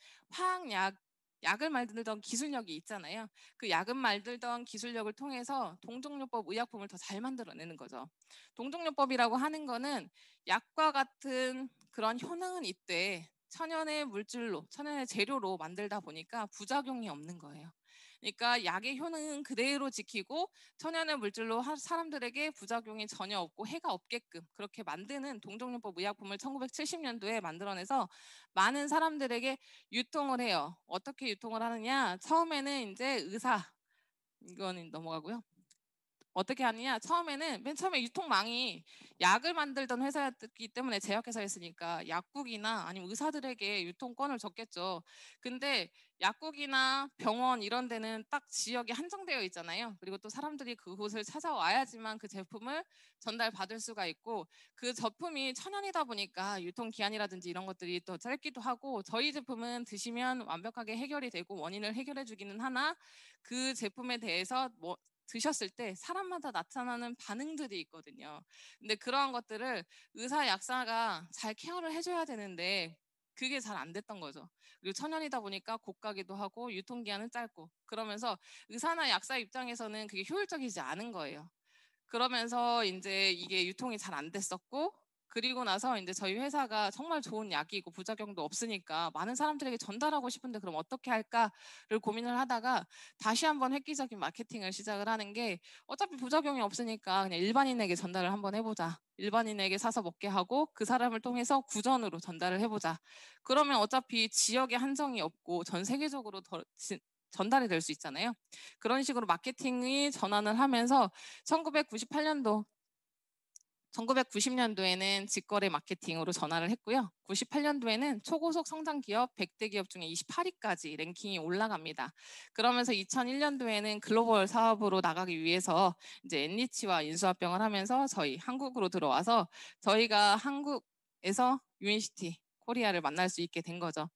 약을 만들던 기술력이 있잖아요. 그 약을 만들던 기술력을 통해서 동종요법 의약품을 더 잘 만들어내는 거죠. 동종요법이라고 하는 거는 약과 같은 그런 효능은 있되 천연의 물질로, 천연의 재료로 만들다 보니까 부작용이 없는 거예요. 그러니까 약의 효능은 그대로 지키고 천연의 물질로 사람들에게 부작용이 전혀 없고 해가 없게끔 그렇게 만드는 동종요법 의약품을 1970년도에 만들어내서 많은 사람들에게 유통을 해요. 어떻게 유통을 하느냐? 처음에는 이제 이거는 넘어가고요. 어떻게 하느냐? 처음에는 맨 처음에 유통망이 약을 만들던 회사였기 때문에 제약회사였으니까 약국이나 아니면 의사들에게 유통권을 줬겠죠. 근데 약국이나 병원 이런 데는 딱 지역이 한정되어 있잖아요. 그리고 또 사람들이 그곳을 찾아와야지만 그 제품을 전달받을 수가 있고 그 제품이 천연이다 보니까 유통기한이라든지 이런 것들이 또 짧기도 하고 저희 제품은 드시면 완벽하게 해결이 되고 원인을 해결해 주기는 하나 그 제품에 대해서 드셨을 때 사람마다 나타나는 반응들이 있거든요. 근데 그러한 것들을 의사 약사가 잘 케어를 해줘야 되는데 그게 잘 안 됐던 거죠. 그리고 천연이다 보니까 고가기도 하고 유통기한은 짧고 그러면서 의사나 약사 입장에서는 그게 효율적이지 않은 거예요. 그러면서 인제 이게 유통이 잘 안 됐었고 그리고 나서 인제 저희 회사가 정말 좋은 약이고 부작용도 없으니까 '많은 사람들에게 전달하고 싶은데 그럼 어떻게 할까?'를 고민을 하다가 다시 한번 획기적인 마케팅을 시작을 하는 게 '어차피 부작용이 없으니까 그냥 일반인에게 전달을 한번 해 보자. 일반인에게 사서 먹게 하고 그 사람을 통해서 구전으로 전달을 해 보자. 그러면 어차피 지역에 한정이 없고 전 세계적으로 전달이 될 수 있잖아요.' 그런 식으로 마케팅이 전환을 하면서 1998년도 1990년도에는 직거래 마케팅으로 전환을 했고요. 98년도에는 초고속 성장 기업 100대 기업 중에 28위까지 랭킹이 올라갑니다. 그러면서 2001년도에는 글로벌 사업으로 나가기 위해서 이제 엔리치와 인수합병을 하면서 저희 한국으로 들어와서 저희가 한국에서 유인시티 코리아를 만날 수 있게 된 거죠.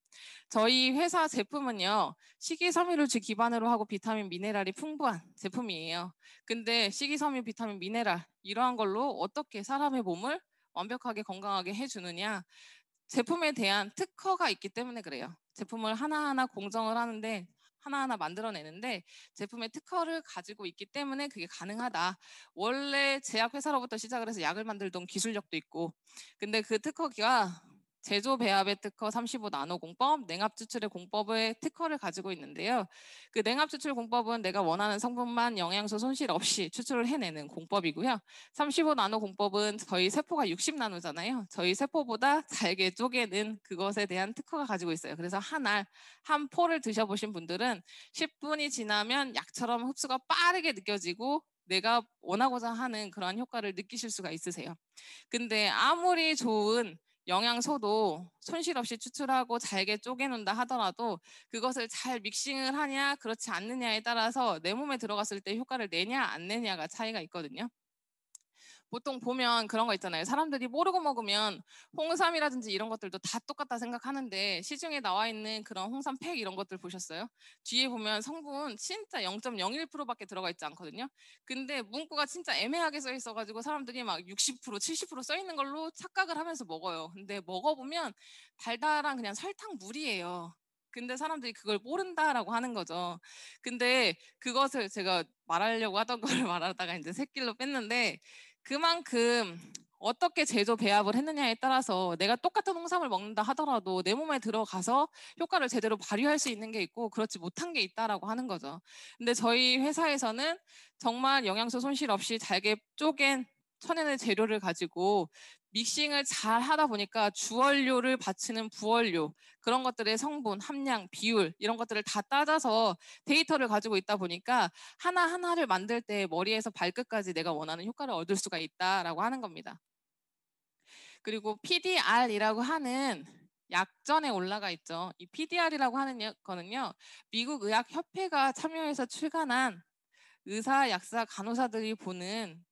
저희 회사 제품은요, 식이섬유를 기반으로 하고 비타민, 미네랄이 풍부한 제품이에요. 근데 식이섬유, 비타민, 미네랄 이러한 걸로 어떻게 사람의 몸을 완벽하게 건강하게 해주느냐? 제품에 대한 특허가 있기 때문에 그래요. 제품을 하나하나 공정을 하는데 하나하나 만들어내는데 제품의 특허를 가지고 있기 때문에 그게 가능하다. 원래 제약회사로부터 시작을 해서 약을 만들던 기술력도 있고 근데 그 특허가 제조 배합의 특허 35 나노 공법, 냉압 추출의 공법의 특허를 가지고 있는데요. 그 냉압 추출 공법은 내가 원하는 성분만 영양소 손실 없이 추출을 해내는 공법이고요. 35 나노 공법은 저희 세포가 60 나노잖아요. 저희 세포보다 잘게 쪼개는 그것에 대한 특허가 가지고 있어요. 그래서 한 알, 한 포를 드셔보신 분들은 10분이 지나면 약처럼 흡수가 빠르게 느껴지고 내가 원하고자 하는 그러한 효과를 느끼실 수가 있으세요. 근데 아무리 좋은 영양소도 손실 없이 추출하고 잘게 쪼개놓는다 하더라도 그것을 잘 믹싱을 하냐 그렇지 않느냐에 따라서 내 몸에 들어갔을 때 효과를 내냐 안 내냐가 차이가 있거든요. 보통 보면 그런 거 있잖아요. 사람들이 모르고 먹으면 홍삼이라든지 이런 것들도 다 똑같다 생각하는데 시중에 나와 있는 그런 홍삼팩 이런 것들 보셨어요? 뒤에 보면 성분 진짜 0.01%밖에 들어가 있지 않거든요. 근데 문구가 진짜 애매하게 써 있어가지고 사람들이 막 60%, 70%써 있는 걸로 착각을 하면서 먹어요. 근데 먹어보면 달달한 그냥 설탕 물이에요. 근데 사람들이 그걸 모른다라고 하는 거죠. 근데 그것을 제가 말하려고 하던 거를 말하다가 이제 새길로 뺐는데 그만큼 어떻게 제조 배합을 했느냐에 따라서 내가 똑같은 홍삼을 먹는다 하더라도 내 몸에 들어가서 효과를 제대로 발휘할 수 있는 게 있고 그렇지 못한 게 있다라고 하는 거죠. 근데 저희 회사에서는 정말 영양소 손실 없이 잘게 쪼갠 천연의 재료를 가지고 믹싱을 잘 하다 보니까 주원료를 바치는 부원료 그런 것들의 성분, 함량, 비율 이런 것들을 다 따져서 데이터를 가지고 있다 보니까 하나하나를 만들 때 머리에서 발끝까지 내가 원하는 효과를 얻을 수가 있다라고 하는 겁니다. 그리고 PDR이라고 하는 약전에 올라가 있죠. 이 PDR이라고 하는 거는요. 미국 의학협회가 참여해서 출간한 의사, 약사, 간호사들이 보는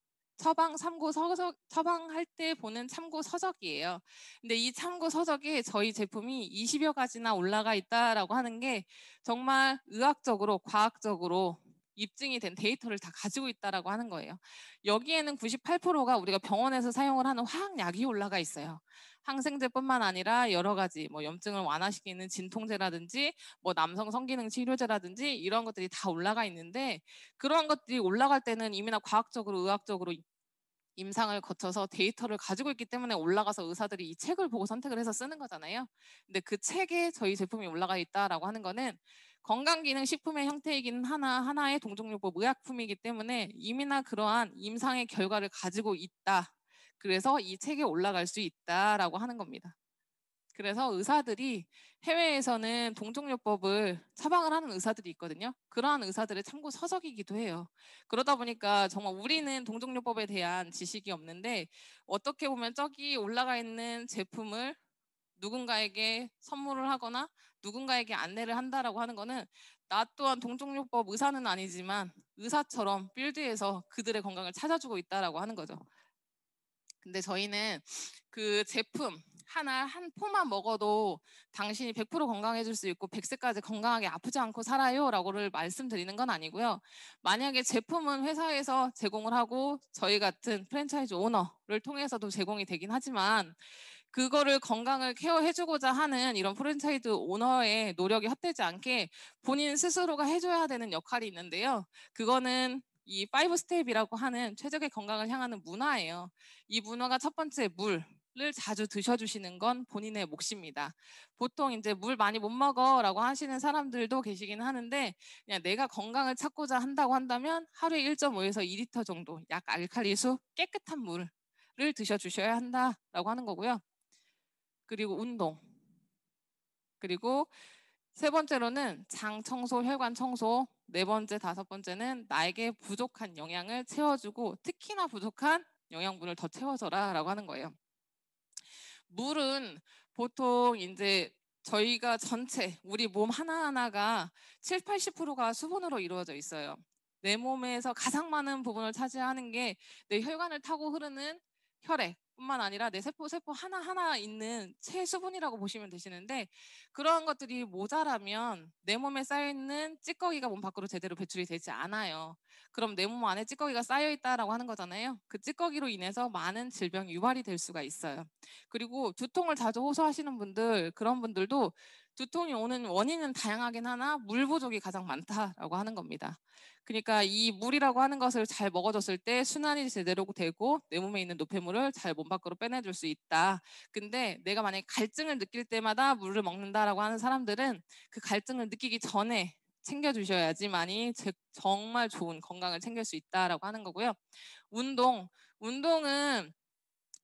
처방할 때 보는 참고 서적이에요. 근데 이 참고 서적에 저희 제품이 20여 가지나 올라가 있다라고 하는 게 정말 의학적으로, 과학적으로 입증이 된 데이터를 다 가지고 있다라고 하는 거예요. 여기에는 98%가 우리가 병원에서 사용을 하는 화학약이 올라가 있어요. 항생제뿐만 아니라 여러 가지 뭐 염증을 완화시키는 진통제라든지 뭐 남성 성기능 치료제라든지 이런 것들이 다 올라가 있는데 그러한 것들이 올라갈 때는 이미나 과학적으로 의학적으로 임상을 거쳐서 데이터를 가지고 있기 때문에 올라가서 의사들이 이 책을 보고 선택을 해서 쓰는 거잖아요. 근데 그 책에 저희 제품이 올라가 있다라고 하는 거는 건강기능식품의 형태이긴 하나의 동종요법 의약품이기 때문에 이미나 그러한 임상의 결과를 가지고 있다. 그래서 이 책에 올라갈 수 있다라고 하는 겁니다. 그래서 의사들이 해외에서는 동종요법을 처방을 하는 의사들이 있거든요. 그러한 의사들의 참고 서적이기도 해요. 그러다 보니까 정말 우리는 동종요법에 대한 지식이 없는데 어떻게 보면 저기 올라가 있는 제품을 누군가에게 선물을 하거나 누군가에게 안내를 한다라고 하는 거는 나 또한 동종요법 의사는 아니지만 의사처럼 필드에서 그들의 건강을 찾아주고 있다라고 하는 거죠. 근데 저희는 그 제품 하나 한 포만 먹어도 당신이 100% 건강해질 수 있고 100세까지 건강하게 아프지 않고 살아요 라고를 말씀드리는 건 아니고요. 만약에 제품은 회사에서 제공을 하고 저희 같은 프랜차이즈 오너를 통해서도 제공이 되긴 하지만 그거를 건강을 케어해주고자 하는 이런 프랜차이즈 오너의 노력이 헛되지 않게 본인 스스로가 해줘야 되는 역할이 있는데요. 그거는 이 5 스텝이라고 하는 최적의 건강을 향하는 문화예요. 이 문화가 첫 번째 물을 자주 드셔주시는 건 본인의 몫입니다. 보통 이제 물 많이 못 먹어라고 하시는 사람들도 계시긴 하는데 그냥 내가 건강을 찾고자 한다고 한다면 하루에 1.5에서 2리터 정도 약 알칼리수 깨끗한 물을 드셔주셔야 한다라고 하는 거고요. 그리고 운동. 그리고 세 번째로는 장 청소, 혈관 청소. 네 번째, 다섯 번째는 나에게 부족한 영양을 채워주고 특히나 부족한 영양분을 더 채워줘라라고 하는 거예요. 물은 보통 이제 저희가 전체 우리 몸 하나하나가 7, 80%가 수분으로 이루어져 있어요. 내 몸에서 가장 많은 부분을 차지하는 게 내 혈관을 타고 흐르는 혈액뿐만 아니라 내 세포 하나하나 있는 체수분이라고 보시면 되시는데 그러한 것들이 모자라면 내 몸에 쌓여있는 찌꺼기가 몸 밖으로 제대로 배출이 되지 않아요. 그럼 내 몸 안에 찌꺼기가 쌓여있다라고 하는 거잖아요. 그 찌꺼기로 인해서 많은 질병이 유발이 될 수가 있어요. 그리고 두통을 자주 호소하시는 분들, 그런 분들도 두통이 오는 원인은 다양하긴 하나 물 부족이 가장 많다라고 하는 겁니다. 그러니까 이 물이라고 하는 것을 잘 먹어줬을 때 순환이 제대로 되고 내 몸에 있는 노폐물을 잘 몸 밖으로 빼내줄 수 있다. 근데 내가 만약에 갈증을 느낄 때마다 물을 먹는다라고 하는 사람들은 그 갈증을 느끼기 전에 챙겨주셔야지만이 정말 좋은 건강을 챙길 수 있다라고 하는 거고요. 운동은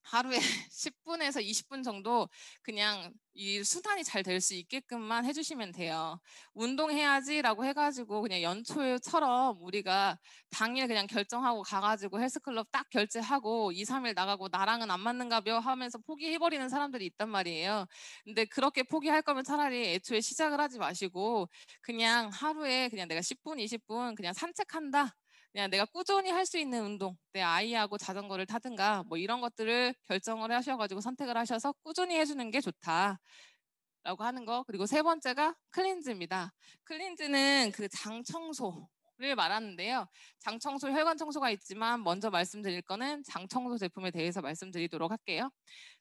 하루에 10분에서 20분 정도 그냥 이 순환이 잘 될 수 있게끔만 해주시면 돼요. 운동해야지라고 해가지고 그냥 연초처럼 우리가 당일 그냥 결정하고 가가지고 헬스클럽 딱 결제하고 2, 3일 나가고 나랑은 안 맞는가벼 하면서 포기해버리는 사람들이 있단 말이에요. 근데 그렇게 포기할 거면 차라리 애초에 시작을 하지 마시고 그냥 하루에 그냥 내가 10분, 20분 그냥 산책한다. 그냥 내가 꾸준히 할 수 있는 운동, 내 아이하고 자전거를 타든가 뭐 이런 것들을 결정을 하셔가지고 선택을 하셔서 꾸준히 해주는 게 좋다라고 하는 거. 그리고 세 번째가 클린즈입니다. 클린즈는 그 장 청소를 말하는데요. 장 청소, 혈관 청소가 있지만 먼저 말씀드릴 거는 장 청소 제품에 대해서 말씀드리도록 할게요.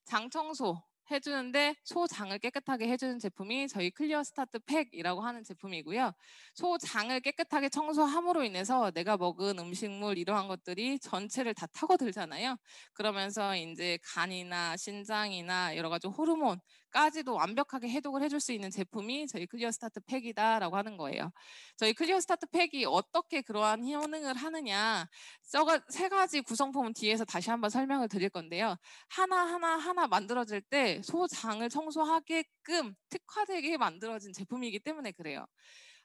장 청소 해주는데 소장을 깨끗하게 해주는 제품이 저희 클리어 스타트 팩이라고 하는 제품이고요. 소장을 깨끗하게 청소함으로 인해서 내가 먹은 음식물 이러한 것들이 전체를 다 타고들잖아요. 그러면서 이제 간이나 신장이나 여러 가지 호르몬까지도 완벽하게 해독을 해줄 수 있는 제품이 저희 클리어 스타트 팩이다라고 하는 거예요. 저희 클리어 스타트 팩이 어떻게 그러한 효능을 하느냐, 저가 세 가지 구성품은 뒤에서 다시 한번 설명을 드릴 건데요. 하나 만들어질 때 소장을 청소하게끔 특화되게 만들어진 제품이기 때문에 그래요.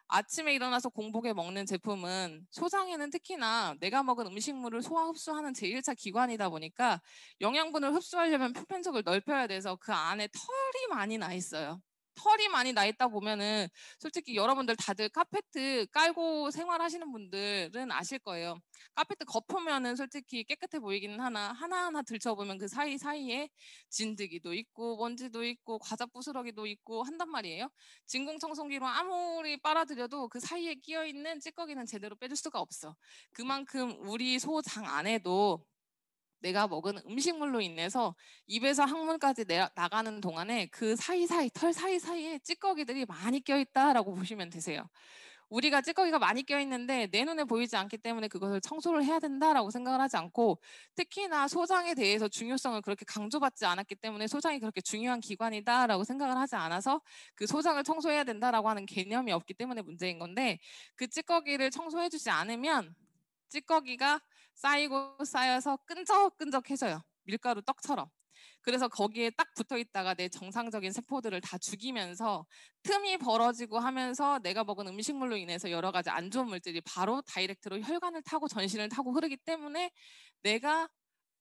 아침에 일어나서 공복에 먹는 제품은 소장에는 특히나 내가 먹은 음식물을 소화 흡수하는 제1차 기관이다 보니까 영양분을 흡수하려면 표면적을 넓혀야 돼서 그 안에 털이 많이 나 있어요. 털이 많이 나 있다 보면은 솔직히 여러분들 다들 카페트 깔고 생활하시는 분들은 아실 거예요. 카페트 겉표면은 솔직히 깨끗해 보이기는 하나 하나하나 들춰보면 그 사이사이에 진드기도 있고 먼지도 있고 과자 부스러기도 있고 한단 말이에요. 진공청소기로 아무리 빨아들여도 그 사이에 끼어있는 찌꺼기는 제대로 빼줄 수가 없어. 그만큼 우리 소장 안에도 내가 먹은 음식물로 인해서 입에서 항문까지 나가는 동안에 그 사이사이 털 사이사이에 찌꺼기들이 많이 껴있다라고 보시면 되세요. 우리가 찌꺼기가 많이 껴있는데 내 눈에 보이지 않기 때문에 그것을 청소를 해야 된다라고 생각을 하지 않고 특히나 소장에 대해서 중요성을 그렇게 강조받지 않았기 때문에 소장이 그렇게 중요한 기관이다라고 생각을 하지 않아서 그 소장을 청소해야 된다라고 하는 개념이 없기 때문에 문제인 건데 그 찌꺼기를 청소해주지 않으면 찌꺼기가 쌓이고 쌓여서 끈적끈적해져요. 밀가루 떡처럼. 그래서 거기에 딱 붙어 있다가 내 정상적인 세포들을 다 죽이면서 틈이 벌어지고 하면서 내가 먹은 음식물로 인해서 여러 가지 안 좋은 물질이 바로 다이렉트로 혈관을 타고 전신을 타고 흐르기 때문에 내가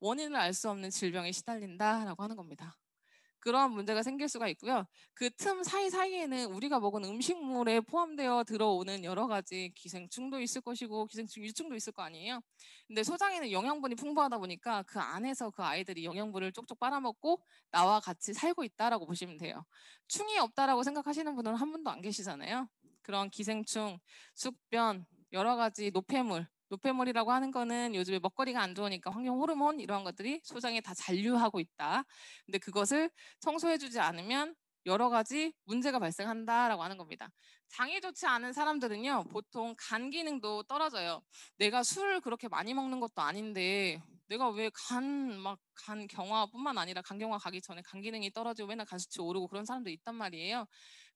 원인을 알 수 없는 질병에 시달린다라고 하는 겁니다. 그러한 문제가 생길 수가 있고요. 그 틈 사이사이에는 우리가 먹은 음식물에 포함되어 들어오는 여러 가지 기생충도 있을 것이고 기생충 유충도 있을 거 아니에요. 근데 소장에는 영양분이 풍부하다 보니까 그 안에서 그 아이들이 영양분을 쪽쪽 빨아먹고 나와 같이 살고 있다라고 보시면 돼요. 충이 없다라고 생각하시는 분은 한 분도 안 계시잖아요. 그런 기생충, 숙변, 여러 가지 노폐물 노폐물이라고 하는 거는 요즘에 먹거리가 안 좋으니까 환경 호르몬 이러한 것들이 소장에 다 잔류하고 있다. 근데 그것을 청소해주지 않으면 여러 가지 문제가 발생한다라고 하는 겁니다. 장이 좋지 않은 사람들은요, 보통 간 기능도 떨어져요. 내가 술을 그렇게 많이 먹는 것도 아닌데 내가 왜 간 경화뿐만 아니라 간 경화 가기 전에 간 기능이 떨어지고 맨날 간 수치 오르고 그런 사람도 있단 말이에요.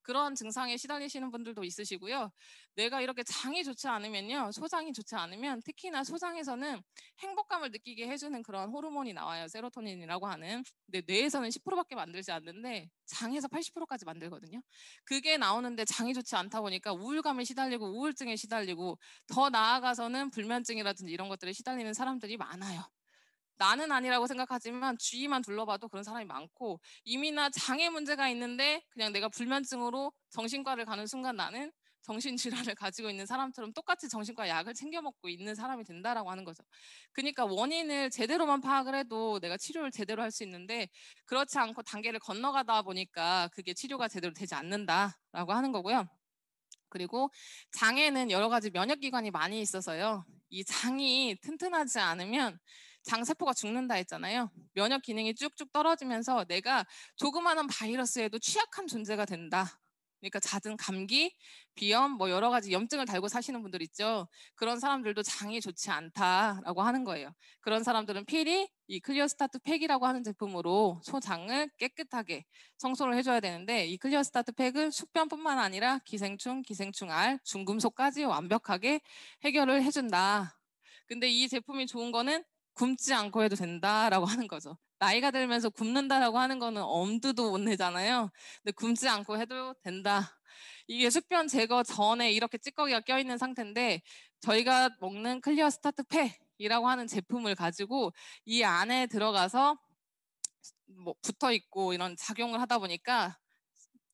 그런 증상에 시달리시는 분들도 있으시고요. 내가 이렇게 장이 좋지 않으면요, 소장이 좋지 않으면 특히나 소장에서는 행복감을 느끼게 해주는 그런 호르몬이 나와요. 세로토닌이라고 하는. 근데 뇌에서는 10%밖에 만들지 않는데 장에서 80%까지 만들거든요. 그게 나오는데 장이 좋지 않다 보니까 우울감에 시달리고 우울증에 시달리고 더 나아가서는 불면증이라든지 이런 것들에 시달리는 사람들이 많아요. 나는 아니라고 생각하지만 주위만 둘러봐도 그런 사람이 많고, 이미나 장애 문제가 있는데 그냥 내가 불면증으로 정신과를 가는 순간 나는 정신질환을 가지고 있는 사람처럼 똑같이 정신과 약을 챙겨 먹고 있는 사람이 된다라고 하는 거죠. 그러니까 원인을 제대로만 파악을 해도 내가 치료를 제대로 할 수 있는데, 그렇지 않고 단계를 건너가다 보니까 그게 치료가 제대로 되지 않는다라고 하는 거고요. 그리고 장에는 여러 가지 면역기관이 많이 있어서요. 이 장이 튼튼하지 않으면 장세포가 죽는다 했잖아요. 면역 기능이 쭉쭉 떨어지면서 내가 조그마한 바이러스에도 취약한 존재가 된다. 그러니까 잦은 감기, 비염, 뭐 여러 가지 염증을 달고 사시는 분들 있죠. 그런 사람들도 장이 좋지 않다라고 하는 거예요. 그런 사람들은 필히 이 클리어 스타트 팩이라고 하는 제품으로 소장을 깨끗하게 청소를 해줘야 되는데, 이 클리어 스타트 팩은 숙변뿐만 아니라 기생충, 기생충알, 중금속까지 완벽하게 해결을 해준다. 근데 이 제품이 좋은 거는 굶지 않고 해도 된다라고 하는 거죠. 나이가 들면서 굶는다라고 하는 거는 엄두도 못 내잖아요. 근데 굶지 않고 해도 된다. 이게 숙변 제거 전에 이렇게 찌꺼기가 껴있는 상태인데, 저희가 먹는 클리어 스타트 팩이라고 하는 제품을 가지고 이 안에 들어가서 뭐 붙어 있고 이런 작용을 하다 보니까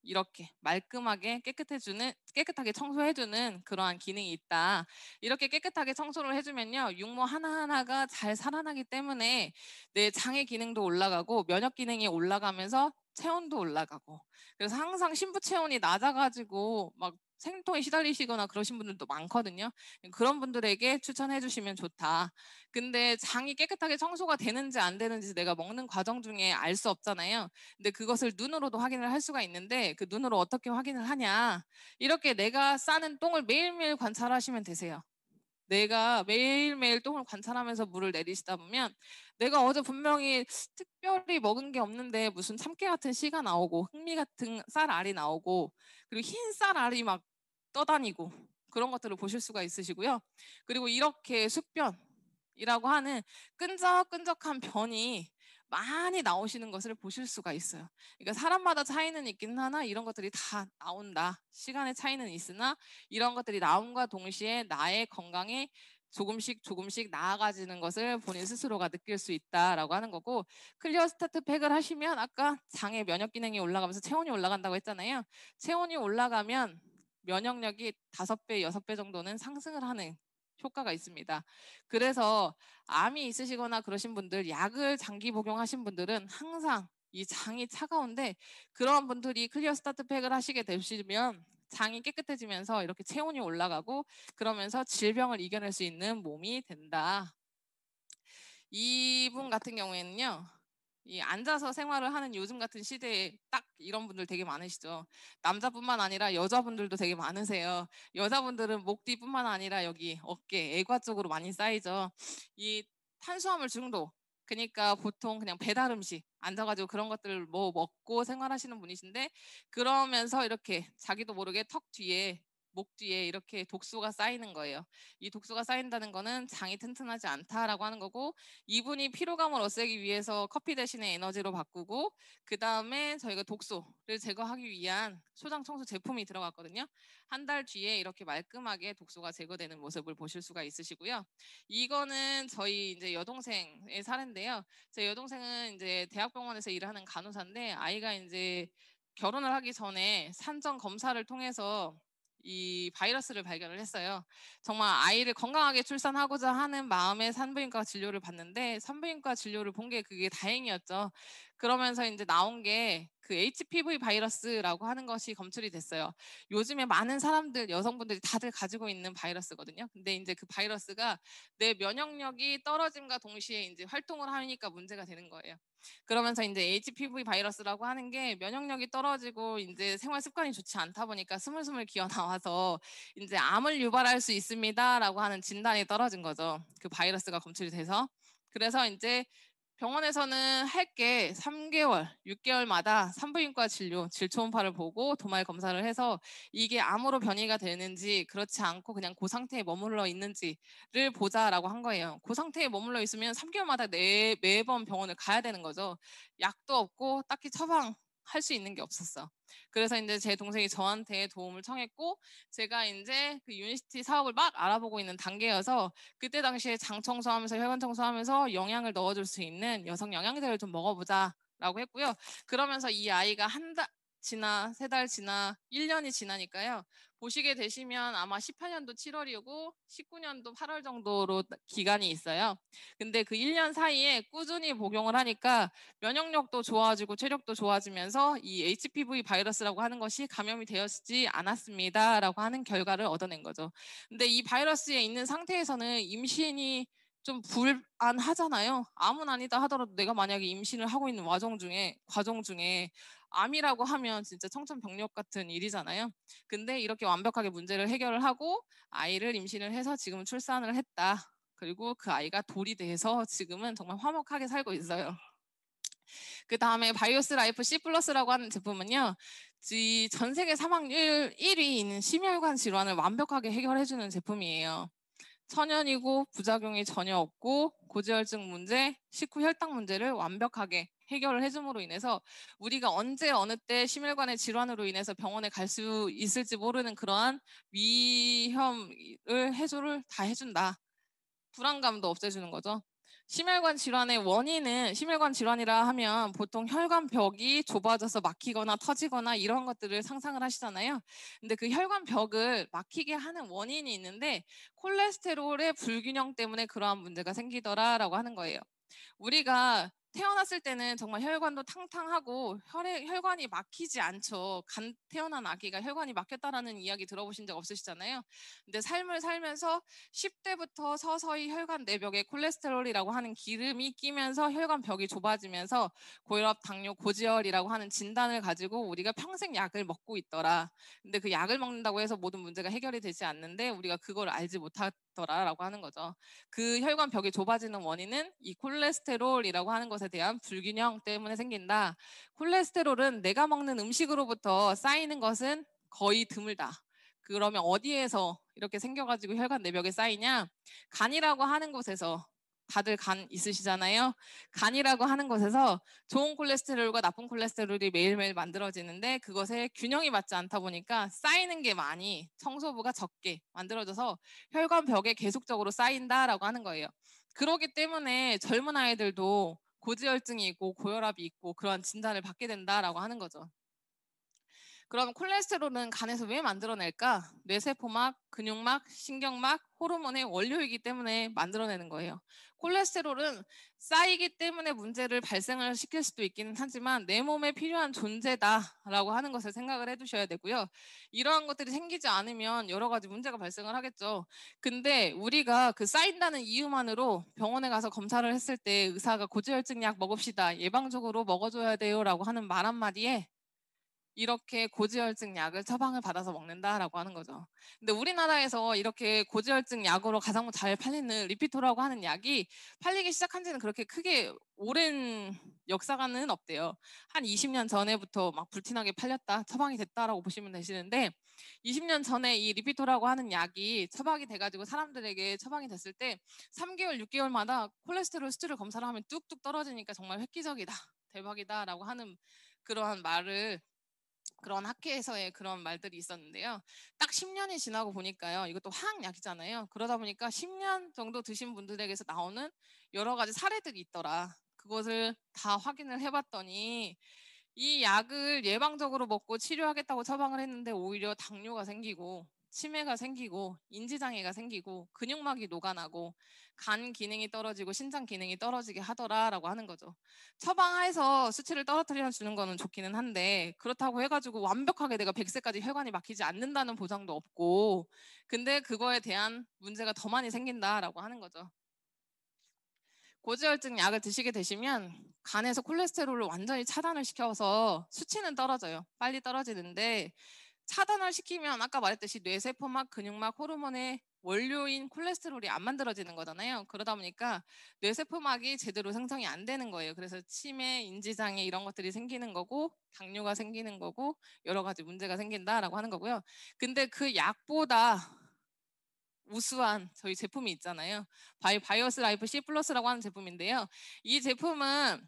이렇게 말끔하게 깨끗하게 청소해주는 그러한 기능이 있다. 이렇게 깨끗하게 청소를 해주면요, 육모 하나하나가 잘 살아나기 때문에 내 장의 기능도 올라가고 면역 기능이 올라가면서 체온도 올라가고, 그래서 항상 신부 체온이 낮아가지고 막 생리통에 시달리시거나 그러신 분들도 많거든요. 그런 분들에게 추천해 주시면 좋다. 근데 장이 깨끗하게 청소가 되는지 안 되는지 내가 먹는 과정 중에 알 수 없잖아요. 근데 그것을 눈으로도 확인을 할 수가 있는데, 그 눈으로 어떻게 확인을 하냐, 이렇게 내가 싸는 똥을 매일매일 관찰하시면 되세요. 내가 매일매일 똥을 관찰하면서 물을 내리시다 보면 내가 어제 분명히 특별히 먹은 게 없는데 무슨 참깨 같은 씨가 나오고 흑미 같은 쌀알이 나오고 그리고 흰 쌀알이 막 떠다니고 그런 것들을 보실 수가 있으시고요. 그리고 이렇게 숙변이라고 하는 끈적끈적한 변이 많이 나오시는 것을 보실 수가 있어요. 그러니까 사람마다 차이는 있긴 하나 이런 것들이 다 나온다. 시간의 차이는 있으나 이런 것들이 나옴과 동시에 나의 건강에 조금씩 조금씩 나아가지는 것을 본인 스스로가 느낄 수 있다라고 하는 거고, 클리어 스타트 팩을 하시면 아까 장의 면역 기능이 올라가면서 체온이 올라간다고 했잖아요. 체온이 올라가면 면역력이 5배, 6배 정도는 상승을 하는 효과가 있습니다. 그래서 암이 있으시거나 그러신 분들, 약을 장기 복용하신 분들은 항상 이 장이 차가운데, 그런 분들이 클리어 스타트 팩을 하시게 되시면 장이 깨끗해지면서 이렇게 체온이 올라가고 그러면서 질병을 이겨낼 수 있는 몸이 된다. 이분 같은 경우에는요, 이 앉아서 생활을 하는 요즘 같은 시대에 딱 이런 분들 되게 많으시죠. 남자뿐만 아니라 여자분들도 되게 많으세요. 여자분들은 목 뒤뿐만 아니라 여기 어깨, 애과 쪽으로 많이 쌓이죠. 이 탄수화물 중독. 그러니까 보통 그냥 배달 음식 앉아가지고 그런 것들을 뭐 먹고 생활하시는 분이신데, 그러면서 이렇게 자기도 모르게 턱 뒤에, 목 뒤에 이렇게 독소가 쌓이는 거예요. 이 독소가 쌓인다는 거는 장이 튼튼하지 않다라고 하는 거고, 이분이 피로감을 없애기 위해서 커피 대신에 에너지로 바꾸고, 그 다음에 저희가 독소를 제거하기 위한 소장 청소 제품이 들어갔거든요. 한 달 뒤에 이렇게 말끔하게 독소가 제거되는 모습을 보실 수가 있으시고요. 이거는 저희 이제 여동생의 사례인데요. 제 여동생은 이제 대학병원에서 일을 하는 간호사인데, 아이가 이제 결혼을 하기 전에 산정 검사를 통해서 이 바이러스를 발견을 했어요. 정말 아이를 건강하게 출산하고자 하는 마음에 산부인과 진료를 받는데, 산부인과 진료를 본 게 그게 다행이었죠. 그러면서 이제 나온 게 그 HPV 바이러스라고 하는 것이 검출이 됐어요. 요즘에 많은 사람들, 여성분들이 다들 가지고 있는 바이러스거든요. 근데 이제 그 바이러스가 내 면역력이 떨어짐과 동시에 이제 활동을 하니까 문제가 되는 거예요. 그러면서 이제 HPV 바이러스라고 하는 게 면역력이 떨어지고 이제 생활 습관이 좋지 않다 보니까 스물스물 기어 나와서 이제 암을 유발할 수 있습니다라고 하는 진단이 떨어진 거죠. 그 바이러스가 검출이 돼서. 그래서 이제 병원에서는 할 게 3개월, 6개월마다 산부인과 진료, 질초음파를 보고 도말 검사를 해서 이게 암으로 변이가 되는지 그렇지 않고 그냥 그 상태에 머물러 있는지를 보자라고 한 거예요. 그 상태에 머물러 있으면 3개월마다 매번 병원을 가야 되는 거죠. 약도 없고 딱히 처방할 수 있는 게 없었어. 그래서 이제 제 동생이 저한테 도움을 청했고 제가 이제 그 유니시티 사업을 막 알아보고 있는 단계여서 그때 당시에 장 청소하면서 혈관 청소하면서 영양을 넣어줄 수 있는 여성 영양제를 좀 먹어보자라고 했고요. 그러면서 이 아이가 한 달 지나, 3달 지나, 1년이 지나니까요. 보시게 되시면 아마 18년도 7월이고 19년도 8월 정도로 기간이 있어요. 근데 그 1년 사이에 꾸준히 복용을 하니까 면역력도 좋아지고 체력도 좋아지면서 이 HPV 바이러스라고 하는 것이 감염이 되었지 않았습니다라고 하는 결과를 얻어낸 거죠. 근데 이 바이러스에 있는 상태에서는 임신이 좀 불안하잖아요. 암은 아니다 하더라도 내가 만약에 임신을 하고 있는 과정 중에 암이라고 하면 진짜 청천벽력 같은 일이잖아요. 근데 이렇게 완벽하게 문제를 해결을 하고 아이를 임신을 해서 지금 출산을 했다. 그리고 그 아이가 돌이 돼서 지금은 정말 화목하게 살고 있어요. 그 다음에 바이오스 라이프 C 플러스라고 하는 제품은요. 전 세계 사망률 1위 있는 심혈관 질환을 완벽하게 해결해주는 제품이에요. 천연이고 부작용이 전혀 없고 고지혈증 문제, 식후 혈당 문제를 완벽하게 해결을 해줌으로 인해서 우리가 언제 어느 때 심혈관의 질환으로 인해서 병원에 갈 수 있을지 모르는 그러한 위험을 해소를 다 해준다. 불안감도 없애주는 거죠. 심혈관 질환의 원인은 심혈관 질환이라 하면 보통 혈관벽이 좁아져서 막히거나 터지거나 이런 것들을 상상을 하시잖아요. 근데 그 혈관벽을 막히게 하는 원인이 있는데 콜레스테롤의 불균형 때문에 그러한 문제가 생기더라라고 하는 거예요. 우리가 태어났을 때는 정말 혈관도 탕탕하고 혈관이 막히지 않죠. 태어난 아기가 혈관이 막혔다라는 이야기 들어보신 적 없으시잖아요. 근데 삶을 살면서 10대부터 서서히 혈관 내벽에 콜레스테롤이라고 하는 기름이 끼면서 혈관벽이 좁아지면서 고혈압, 당뇨, 고지혈이라고 하는 진단을 가지고 우리가 평생 약을 먹고 있더라. 근데 그 약을 먹는다고 해서 모든 문제가 해결이 되지 않는데 우리가 그걸 알지 못하더라라고 하는 거죠. 그 혈관벽이 좁아지는 원인은 이 콜레스테롤이라고 하는 것에 대한 불균형 때문에 생긴다. 콜레스테롤은 내가 먹는 음식으로부터 쌓이는 것은 거의 드물다. 그러면 어디에서 이렇게 생겨가지고 혈관 내벽에 쌓이냐? 간이라고 하는 곳에서 다들 간 있으시잖아요. 간이라고 하는 곳에서 좋은 콜레스테롤과 나쁜 콜레스테롤이 매일매일 만들어지는데 그것에 균형이 맞지 않다 보니까 쌓이는 게 많이 청소부가 적게 만들어져서 혈관 벽에 계속적으로 쌓인다라고 하는 거예요. 그러기 때문에 젊은 아이들도 고지혈증이 있고 고혈압이 있고 그러한 진단을 받게 된다라고 하는 거죠. 그럼 콜레스테롤은 간에서 왜 만들어낼까? 뇌세포막, 근육막, 신경막, 호르몬의 원료이기 때문에 만들어내는 거예요. 콜레스테롤은 쌓이기 때문에 문제를 발생을 시킬 수도 있기는 하지만 내 몸에 필요한 존재다라고 하는 것을 생각을 해두셔야 되고요. 이러한 것들이 생기지 않으면 여러 가지 문제가 발생을 하겠죠. 근데 우리가 그 쌓인다는 이유만으로 병원에 가서 검사를 했을 때 의사가 고지혈증 약 먹읍시다. 예방적으로 먹어줘야 돼요라고 하는 말 한마디에 이렇게 고지혈증 약을 처방을 받아서 먹는다라고 하는 거죠. 근데 우리나라에서 이렇게 고지혈증 약으로 가장 잘 팔리는 리피토라고 하는 약이 팔리기 시작한 지는 그렇게 크게 오랜 역사가는 없대요. 한 20년 전에부터 막 불티나게 팔렸다, 처방이 됐다라고 보시면 되시는데 20년 전에 이 리피토라고 하는 약이 처방이 돼가지고 사람들에게 처방이 됐을 때 3개월, 6개월마다 콜레스테롤 수치를 검사를 하면 뚝뚝 떨어지니까 정말 획기적이다, 대박이다라고 하는 그러한 말을 그런 학회에서의 그런 말들이 있었는데요. 딱 10년이 지나고 보니까요. 이것도 화학약이잖아요. 그러다 보니까 10년 정도 드신 분들에게서 나오는 여러 가지 사례들이 있더라. 그것을 다 확인을 해봤더니 이 약을 예방적으로 먹고 치료하겠다고 처방을 했는데 오히려 당뇨가 생기고 치매가 생기고 인지장애가 생기고 근육막이 녹아나고 간 기능이 떨어지고 신장 기능이 떨어지게 하더라라고 하는 거죠. 처방해서 수치를 떨어뜨려 주는 거는 좋기는 한데 그렇다고 해가지고 완벽하게 내가 100세까지 혈관이 막히지 않는다는 보장도 없고 근데 그거에 대한 문제가 더 많이 생긴다라고 하는 거죠. 고지혈증 약을 드시게 되시면 간에서 콜레스테롤을 완전히 차단을 시켜서 수치는 떨어져요. 빨리 떨어지는데 차단을 시키면 아까 말했듯이 뇌세포막, 근육막, 호르몬의 원료인 콜레스테롤이 안 만들어지는 거잖아요. 그러다 보니까 뇌세포막이 제대로 생성이 안 되는 거예요. 그래서 치매, 인지장애 이런 것들이 생기는 거고 당뇨가 생기는 거고 여러 가지 문제가 생긴다라고 하는 거고요. 근데 그 약보다 우수한 저희 제품이 있잖아요. 바이오스 라이프 C 플러스라고 하는 제품인데요. 이 제품은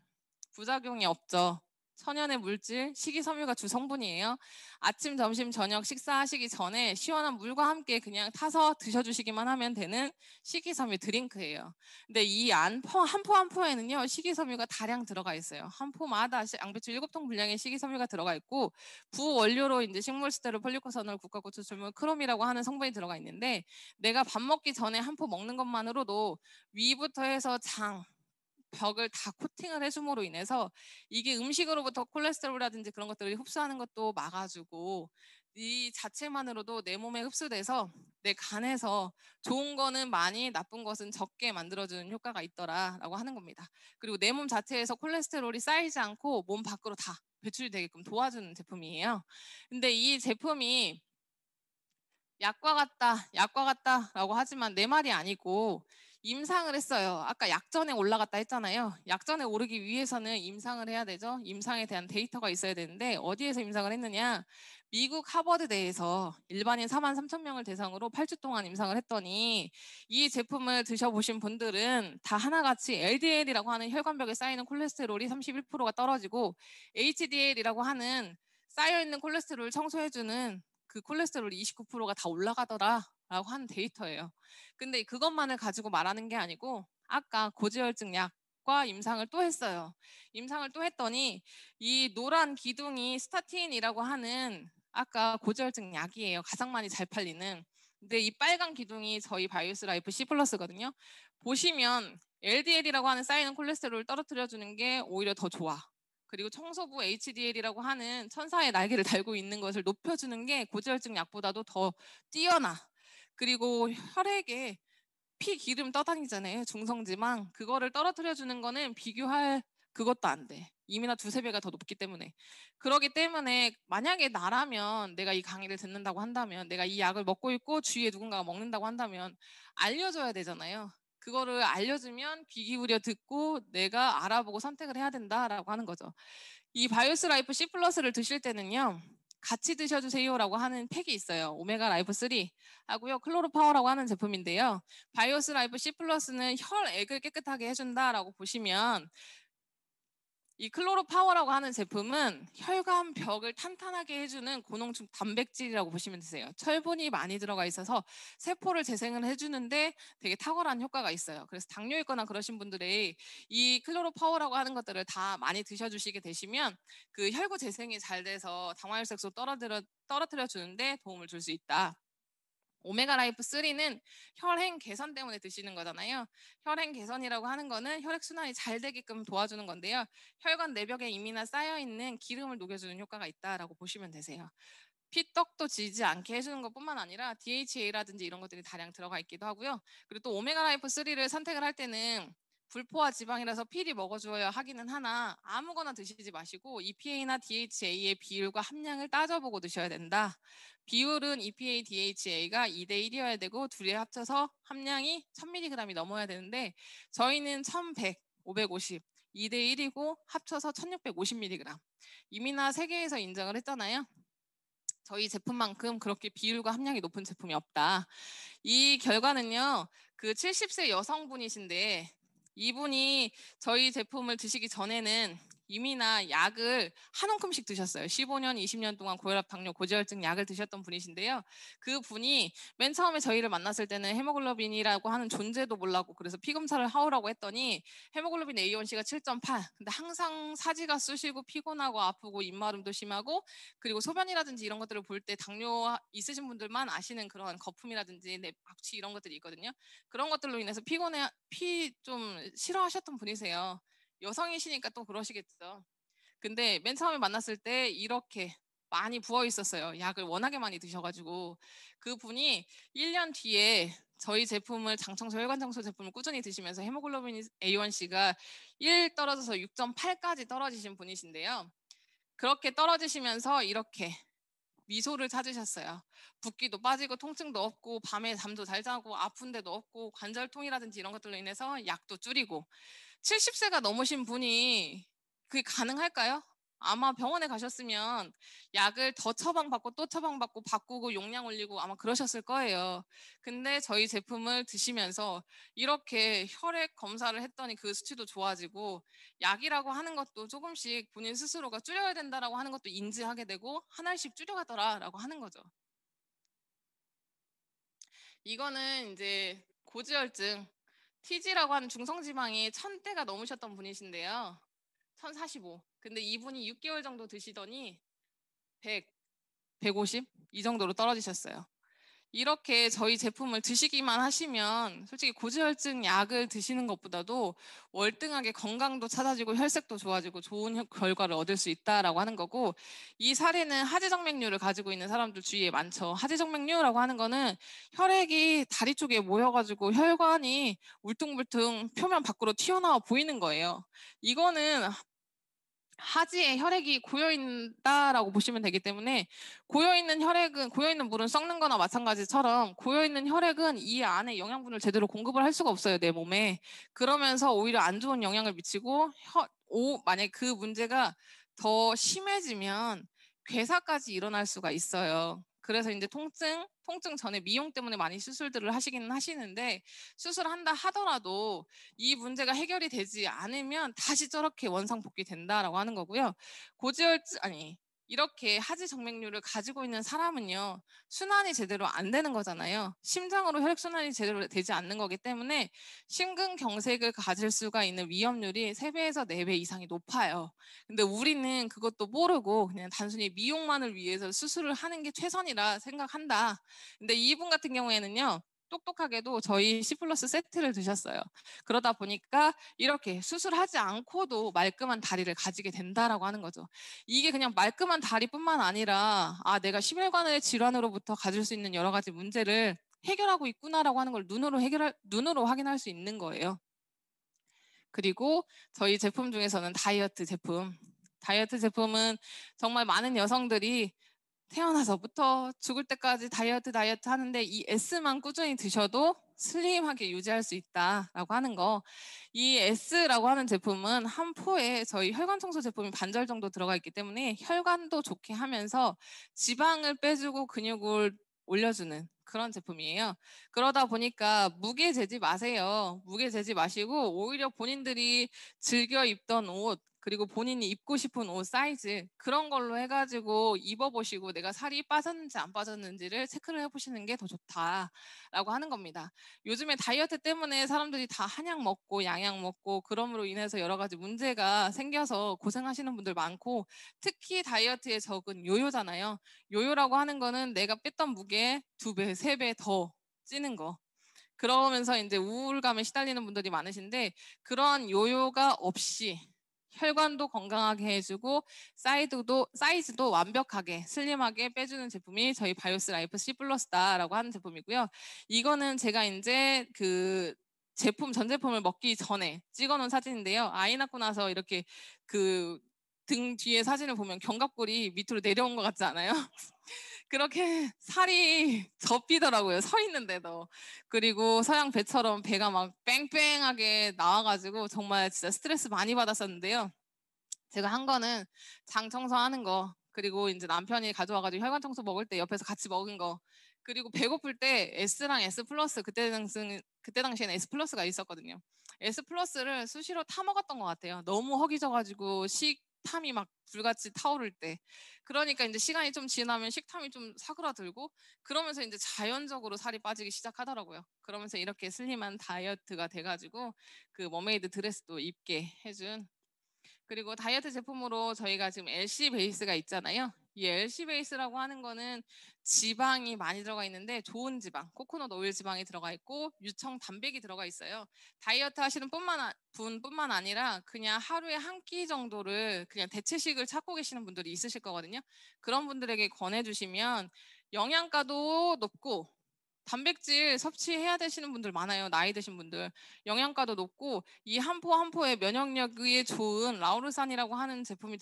부작용이 없죠. 천연의 물질, 식이섬유가 주 성분이에요. 아침, 점심, 저녁 식사하시기 전에 시원한 물과 함께 그냥 타서 드셔주시기만 하면 되는 식이섬유 드링크예요. 근데 이 한 포 한 포에는요 식이섬유가 다량 들어가 있어요. 한 포마다 양배추 7통 분량의 식이섬유가 들어가 있고 부원료로 이제 식물 스테롤, 폴리코사놀, 국화고추, 줄물, 크롬이라고 하는 성분이 들어가 있는데 내가 밥 먹기 전에 한 포 먹는 것만으로도 위부터 해서 장 벽을 다 코팅을 해줌으로 인해서 이게 음식으로부터 콜레스테롤이라든지 그런 것들을 흡수하는 것도 막아주고 이 자체만으로도 내 몸에 흡수돼서 내 간에서 좋은 거는 많이 나쁜 것은 적게 만들어주는 효과가 있더라라고 하는 겁니다. 그리고 내 몸 자체에서 콜레스테롤이 쌓이지 않고 몸 밖으로 다 배출이 되게끔 도와주는 제품이에요. 근데 이 제품이 약과 같다라고 하지만 내 말이 아니고 임상을 했어요. 아까 약전에 올라갔다 했잖아요. 약전에 오르기 위해서는 임상을 해야 되죠. 임상에 대한 데이터가 있어야 되는데 어디에서 임상을 했느냐? 미국 하버드대에서 일반인 43,000명을 대상으로 8주 동안 임상을 했더니 이 제품을 드셔보신 분들은 다 하나같이 LDL이라고 하는 혈관벽에 쌓이는 콜레스테롤이 31%가 떨어지고 HDL이라고 하는 쌓여있는 콜레스테롤을 청소해주는 그 콜레스테롤이 29%가 다 올라가더라라고 하는 데이터예요. 근데 그것만을 가지고 말하는 게 아니고 아까 고지혈증 약과 임상을 또 했어요. 임상을 또 했더니 이 노란 기둥이 스타틴이라고 하는 아까 고지혈증 약이에요. 가장 많이 잘 팔리는. 근데 이 빨간 기둥이 저희 바이오스 라이프 C 플러스거든요. 보시면 LDL이라고 하는 쌓이는 콜레스테롤을 떨어뜨려 주는 게 오히려 더 좋아. 그리고 청소부 HDL이라고 하는 천사의 날개를 달고 있는 것을 높여주는 게 고지혈증 약보다도 더 뛰어나. 그리고 혈액에 피 기름 떠다니잖아요. 중성지방. 그거를 떨어뜨려 주는 거는 비교할 그것도 안 돼. 이미나 두세 배가 더 높기 때문에. 그러기 때문에 만약에 나라면 내가 이 강의를 듣는다고 한다면 내가 이 약을 먹고 있고 주위에 누군가가 먹는다고 한다면 알려줘야 되잖아요. 그거를 알려주면 귀 기울여 듣고 내가 알아보고 선택을 해야 된다라고 하는 거죠. 이 바이오스 라이프 C 플러스를 드실 때는요. 같이 드셔주세요라고 하는 팩이 있어요. 오메가 라이프 3 하고요. 클로로 파워라고 하는 제품인데요. 바이오스 라이프 C 플러스는 혈액을 깨끗하게 해준다라고 보시면 이 클로로 파워라고 하는 제품은 혈관 벽을 탄탄하게 해주는 고농축 단백질이라고 보시면 되세요. 철분이 많이 들어가 있어서 세포를 재생을 해주는데 되게 탁월한 효과가 있어요. 그래서 당뇨 있거나 그러신 분들이 이 클로로 파워라고 하는 것들을 다 많이 드셔주시게 되시면 그 혈구 재생이 잘 돼서 당화혈색소 떨어뜨려 주는데 도움을 줄 수 있다. 오메가 라이프 3는 혈행 개선 때문에 드시는 거잖아요. 혈행 개선이라고 하는 거는 혈액 순환이 잘 되게끔 도와주는 건데요. 혈관 내벽에 이미나 쌓여 있는 기름을 녹여주는 효과가 있다라고 보시면 되세요. 피떡도 지지 않게 해주는 것뿐만 아니라 DHA라든지 이런 것들이 다량 들어가 있기도 하고요. 그리고 또 오메가 라이프 3를 선택을 할 때는 불포화 지방이라서 필히 먹어줘야 하기는 하나 아무거나 드시지 마시고 EPA나 DHA의 비율과 함량을 따져보고 드셔야 된다. 비율은 EPA, DHA가 2대1이어야 되고 둘이 합쳐서 함량이 1000mg이 넘어야 되는데 저희는 1100, 550, 2대1이고 합쳐서 1650mg. 이미나 세계에서 인정을 했잖아요. 저희 제품만큼 그렇게 비율과 함량이 높은 제품이 없다. 이 결과는요. 그 70세 여성분이신데 이분이 저희 제품을 드시기 전에는 이미나 약을 한 움큼씩 드셨어요. 15년, 20년 동안 고혈압, 당뇨, 고지혈증 약을 드셨던 분이신데요. 그 분이 맨 처음에 저희를 만났을 때는 헤모글로빈이라고 하는 존재도 몰랐고 그래서 피 검사를 하오라고 했더니 헤모글로빈 A1C가 7.8. 근데 항상 사지가 쑤시고 피곤하고 아프고 입마름도 심하고 그리고 소변이라든지 이런 것들을 볼 때 당뇨 있으신 분들만 아시는 그런 거품이라든지 악취 이런 것들이 있거든요. 그런 것들로 인해서 피 좀 싫어하셨던 분이세요. 여성이시니까 또 그러시겠죠. 근데 맨 처음에 만났을 때 이렇게 많이 부어 있었어요. 약을 워낙에 많이 드셔가지고. 그분이 1년 뒤에 저희 제품을 장청소 혈관청소 제품을 꾸준히 드시면서 헤모글로빈 A1C가 1 떨어져서 6.8까지 떨어지신 분이신데요. 그렇게 떨어지시면서 이렇게 미소를 찾으셨어요. 붓기도 빠지고 통증도 없고 밤에 잠도 잘 자고 아픈 데도 없고 관절통이라든지 이런 것들로 인해서 약도 줄이고 70세가 넘으신 분이 그게 가능할까요? 아마 병원에 가셨으면 약을 더 처방받고 또 처방받고 바꾸고 용량 올리고 아마 그러셨을 거예요. 근데 저희 제품을 드시면서 이렇게 혈액 검사를 했더니 그 수치도 좋아지고 약이라고 하는 것도 조금씩 본인 스스로가 줄여야 된다라고 하는 것도 인지하게 되고 한 알씩 줄여가더라라고 하는 거죠. 이거는 이제 고지혈증 TG라고 하는 중성지방이 1000대가 넘으셨던 분이신데요. 1045. 근데 이분이 6개월 정도 드시더니 100, 150 이 정도로 떨어지셨어요. 이렇게 저희 제품을 드시기만 하시면 솔직히 고지혈증 약을 드시는 것보다도 월등하게 건강도 찾아지고 혈색도 좋아지고 좋은 결과를 얻을 수 있다라고 하는 거고 이 사례는 하지정맥류를 가지고 있는 사람들 주위에 많죠. 하지정맥류라고 하는 거는 혈액이 다리 쪽에 모여가지고 혈관이 울퉁불퉁 표면 밖으로 튀어나와 보이는 거예요. 이거는 하지에 혈액이 고여있다라고 보시면 되기 때문에 고여있는 물은 썩는 거나 마찬가지처럼 고여있는 혈액은 이 안에 영양분을 제대로 공급을 할 수가 없어요, 내 몸에. 그러면서 오히려 안 좋은 영향을 미치고 만약에 그 문제가 더 심해지면 괴사까지 일어날 수가 있어요. 그래서 이제 통증 전에 미용 때문에 많이 수술들을 하시기는 하시는데 수술한다 하더라도 이 문제가 해결이 되지 않으면 다시 저렇게 원상복귀 된다라고 하는 거고요. 이렇게 하지 정맥류를 가지고 있는 사람은요, 순환이 제대로 안 되는 거잖아요. 심장으로 혈액순환이 제대로 되지 않는 거기 때문에 심근경색을 가질 수가 있는 위험률이 3배에서 4배 이상이 높아요. 근데 우리는 그것도 모르고 그냥 단순히 미용만을 위해서 수술을 하는 게 최선이라 생각한다. 근데 이분 같은 경우에는요, 똑똑하게도 저희 C 플러스 세트를 드셨어요. 그러다 보니까 이렇게 수술하지 않고도 말끔한 다리를 가지게 된다라고 하는 거죠. 이게 그냥 말끔한 다리뿐만 아니라 내가 심혈관의 질환으로부터 가질 수 있는 여러 가지 문제를 해결하고 있구나라고 하는 걸 눈으로 확인할 수 있는 거예요. 그리고 저희 제품 중에서는 다이어트 제품은 정말 많은 여성들이 태어나서부터 죽을 때까지 다이어트 하는데 이 S만 꾸준히 드셔도 슬림하게 유지할 수 있다라고 하는 거. 이 S라고 하는 제품은 한 포에 저희 혈관 청소 제품이 반절 정도 들어가 있기 때문에 혈관도 좋게 하면서 지방을 빼주고 근육을 올려주는 그런 제품이에요. 그러다 보니까 무게 재지 마세요. 무게 재지 마시고 오히려 본인들이 즐겨 입던 옷 그리고 본인이 입고 싶은 옷 사이즈 그런 걸로 해가지고 입어보시고 내가 살이 빠졌는지 안 빠졌는지를 체크를 해보시는 게 더 좋다라고 하는 겁니다. 요즘에 다이어트 때문에 사람들이 다 한약 먹고 양약 먹고 그럼으로 인해서 여러 가지 문제가 생겨서 고생하시는 분들 많고 특히 다이어트에 적은 요요잖아요. 요요라고 하는 거는 내가 뺐던 무게 2배, 3배 더 찌는 거. 그러면서 이제 우울감에 시달리는 분들이 많으신데 그런 요요가 없이 혈관도 건강하게 해주고 사이즈도 완벽하게 슬림하게 빼주는 제품이 저희 바이오스 라이프 C 플러스다라고 하는 제품이고요. 이거는 제가 이제 그 전 제품을 먹기 전에 찍어놓은 사진인데요. 아이 낳고 나서 이렇게 그 등 뒤에 사진을 보면 견갑골이 밑으로 내려온 것 같지 않아요? 그렇게 살이 접히더라고요. 서 있는데도. 그리고 서양 배처럼 배가 막 뺑뺑하게 나와가지고 정말 진짜 스트레스 많이 받았었는데요. 제가 한 거는 장 청소하는 거, 그리고 이제 남편이 가져와가지고 혈관 청소 먹을 때 옆에서 같이 먹은 거, 그리고 배고플 때 S랑 S 플러스 그때 그때 당시에는 S 플러스가 있었거든요. S 플러스를 수시로 타 먹었던 것 같아요. 너무 허기져가지고 식탐이 막 불같이 타오를 때. 그러니까 이제 시간이 좀 지나면 식탐이 좀 사그라들고 그러면서 이제 자연적으로 살이 빠지기 시작하더라고요. 그러면서 이렇게 슬림한 다이어트가 돼가지고 그 머메이드 드레스도 입게 해준. 그리고 다이어트 제품으로 저희가 지금 LC 베이스가 있잖아요. 이 LC 베이스라고 하는 거는 지방이 많이 들어가 있는데 좋은 지방, 코코넛 오일 지방이 들어가 있고 유청 단백이 들어가 있어요. 다이어트 하시는 분뿐만 아니라 그냥 하루에 한 끼 정도를 그냥 대체식을 찾고 계시는 분들이 있으실 거거든요. 그런 분들에게 권해주시면 영양가도 높고 단백질 섭취해야 되시는 분들 많아요. 나이 드신 분들. 영양가도 높고 이 한 포 한 포에 면역력에 좋은 라우르산이라고 하는 제품이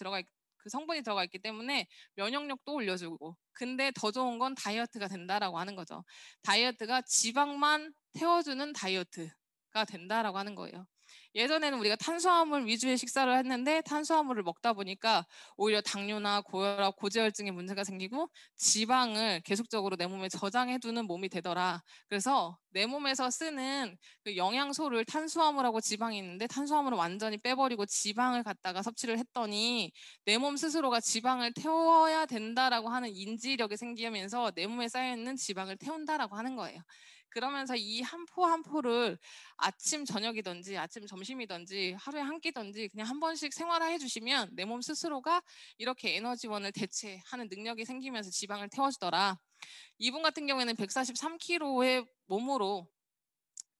그 성분이 들어가 있기 때문에 면역력도 올려주고. 근데 더 좋은 건 다이어트가 된다라고 하는 거죠. 다이어트가 지방만 태워주는 다이어트가 된다라고 하는 거예요. 예전에는 우리가 탄수화물 위주의 식사를 했는데 탄수화물을 먹다 보니까 오히려 당뇨나 고혈압, 고지혈증의 문제가 생기고 지방을 계속적으로 내 몸에 저장해두는 몸이 되더라. 그래서 내 몸에서 쓰는 그 영양소를 탄수화물하고 지방이 있는데 탄수화물을 완전히 빼버리고 지방을 갖다가 섭취를 했더니 내 몸 스스로가 지방을 태워야 된다라고 하는 인지력이 생기면서 내 몸에 쌓여있는 지방을 태운다라고 하는 거예요. 그러면서 이 한 포 한 포를 아침 저녁이든지 아침 점심이든지 하루에 한 끼든지 그냥 한 번씩 생활해 주시면 내 몸 스스로가 이렇게 에너지원을 대체하는 능력이 생기면서 지방을 태워주더라. 이분 같은 경우에는 143kg의 몸으로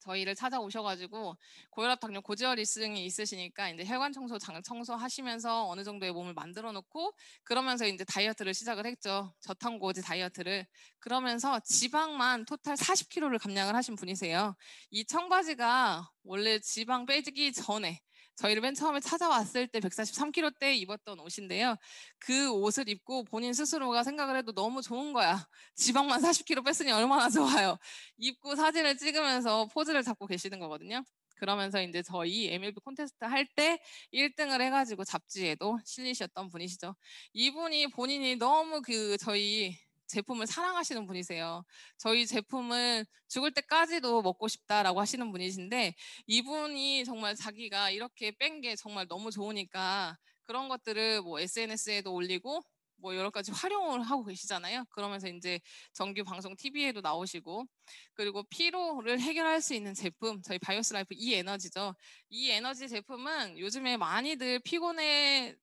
저희를 찾아오셔가지고 고혈압, 당뇨, 고지혈증이 있으시니까 이제 혈관 청소, 장 청소 하시면서 어느 정도의 몸을 만들어 놓고 그러면서 이제 다이어트를 시작을 했죠. 저탄고지 다이어트를. 그러면서 지방만 토탈 40kg를 감량을 하신 분이세요. 이 청바지가 원래 지방 빼기 전에 저희를 맨 처음에 찾아왔을 때 143kg 때 입었던 옷인데요. 그 옷을 입고 본인 스스로가 생각을 해도 너무 좋은 거야. 지방만 40kg 뺐으니 얼마나 좋아요. 입고 사진을 찍으면서 포즈를 잡고 계시는 거거든요. 그러면서 이제 저희 MLB 콘테스트 할 때 1등을 해가지고 잡지에도 실리셨던 분이시죠. 이분이 본인이 너무 저희 제품을 사랑하시는 분이세요. 저희 제품을 죽을 때까지도 먹고 싶다라고 하시는 분이신데 이분이 정말 자기가 이렇게 뺀 게 정말 너무 좋으니까 그런 것들을 뭐 SNS에도 올리고 뭐 여러 가지 활용을 하고 계시잖아요. 그러면서 이제 정규 방송 TV에도 나오시고 그리고 피로를 해결할 수 있는 제품 저희 바이오스 라이프 이 에너지죠. 이 에너지 제품은 요즘에 많이들 피곤해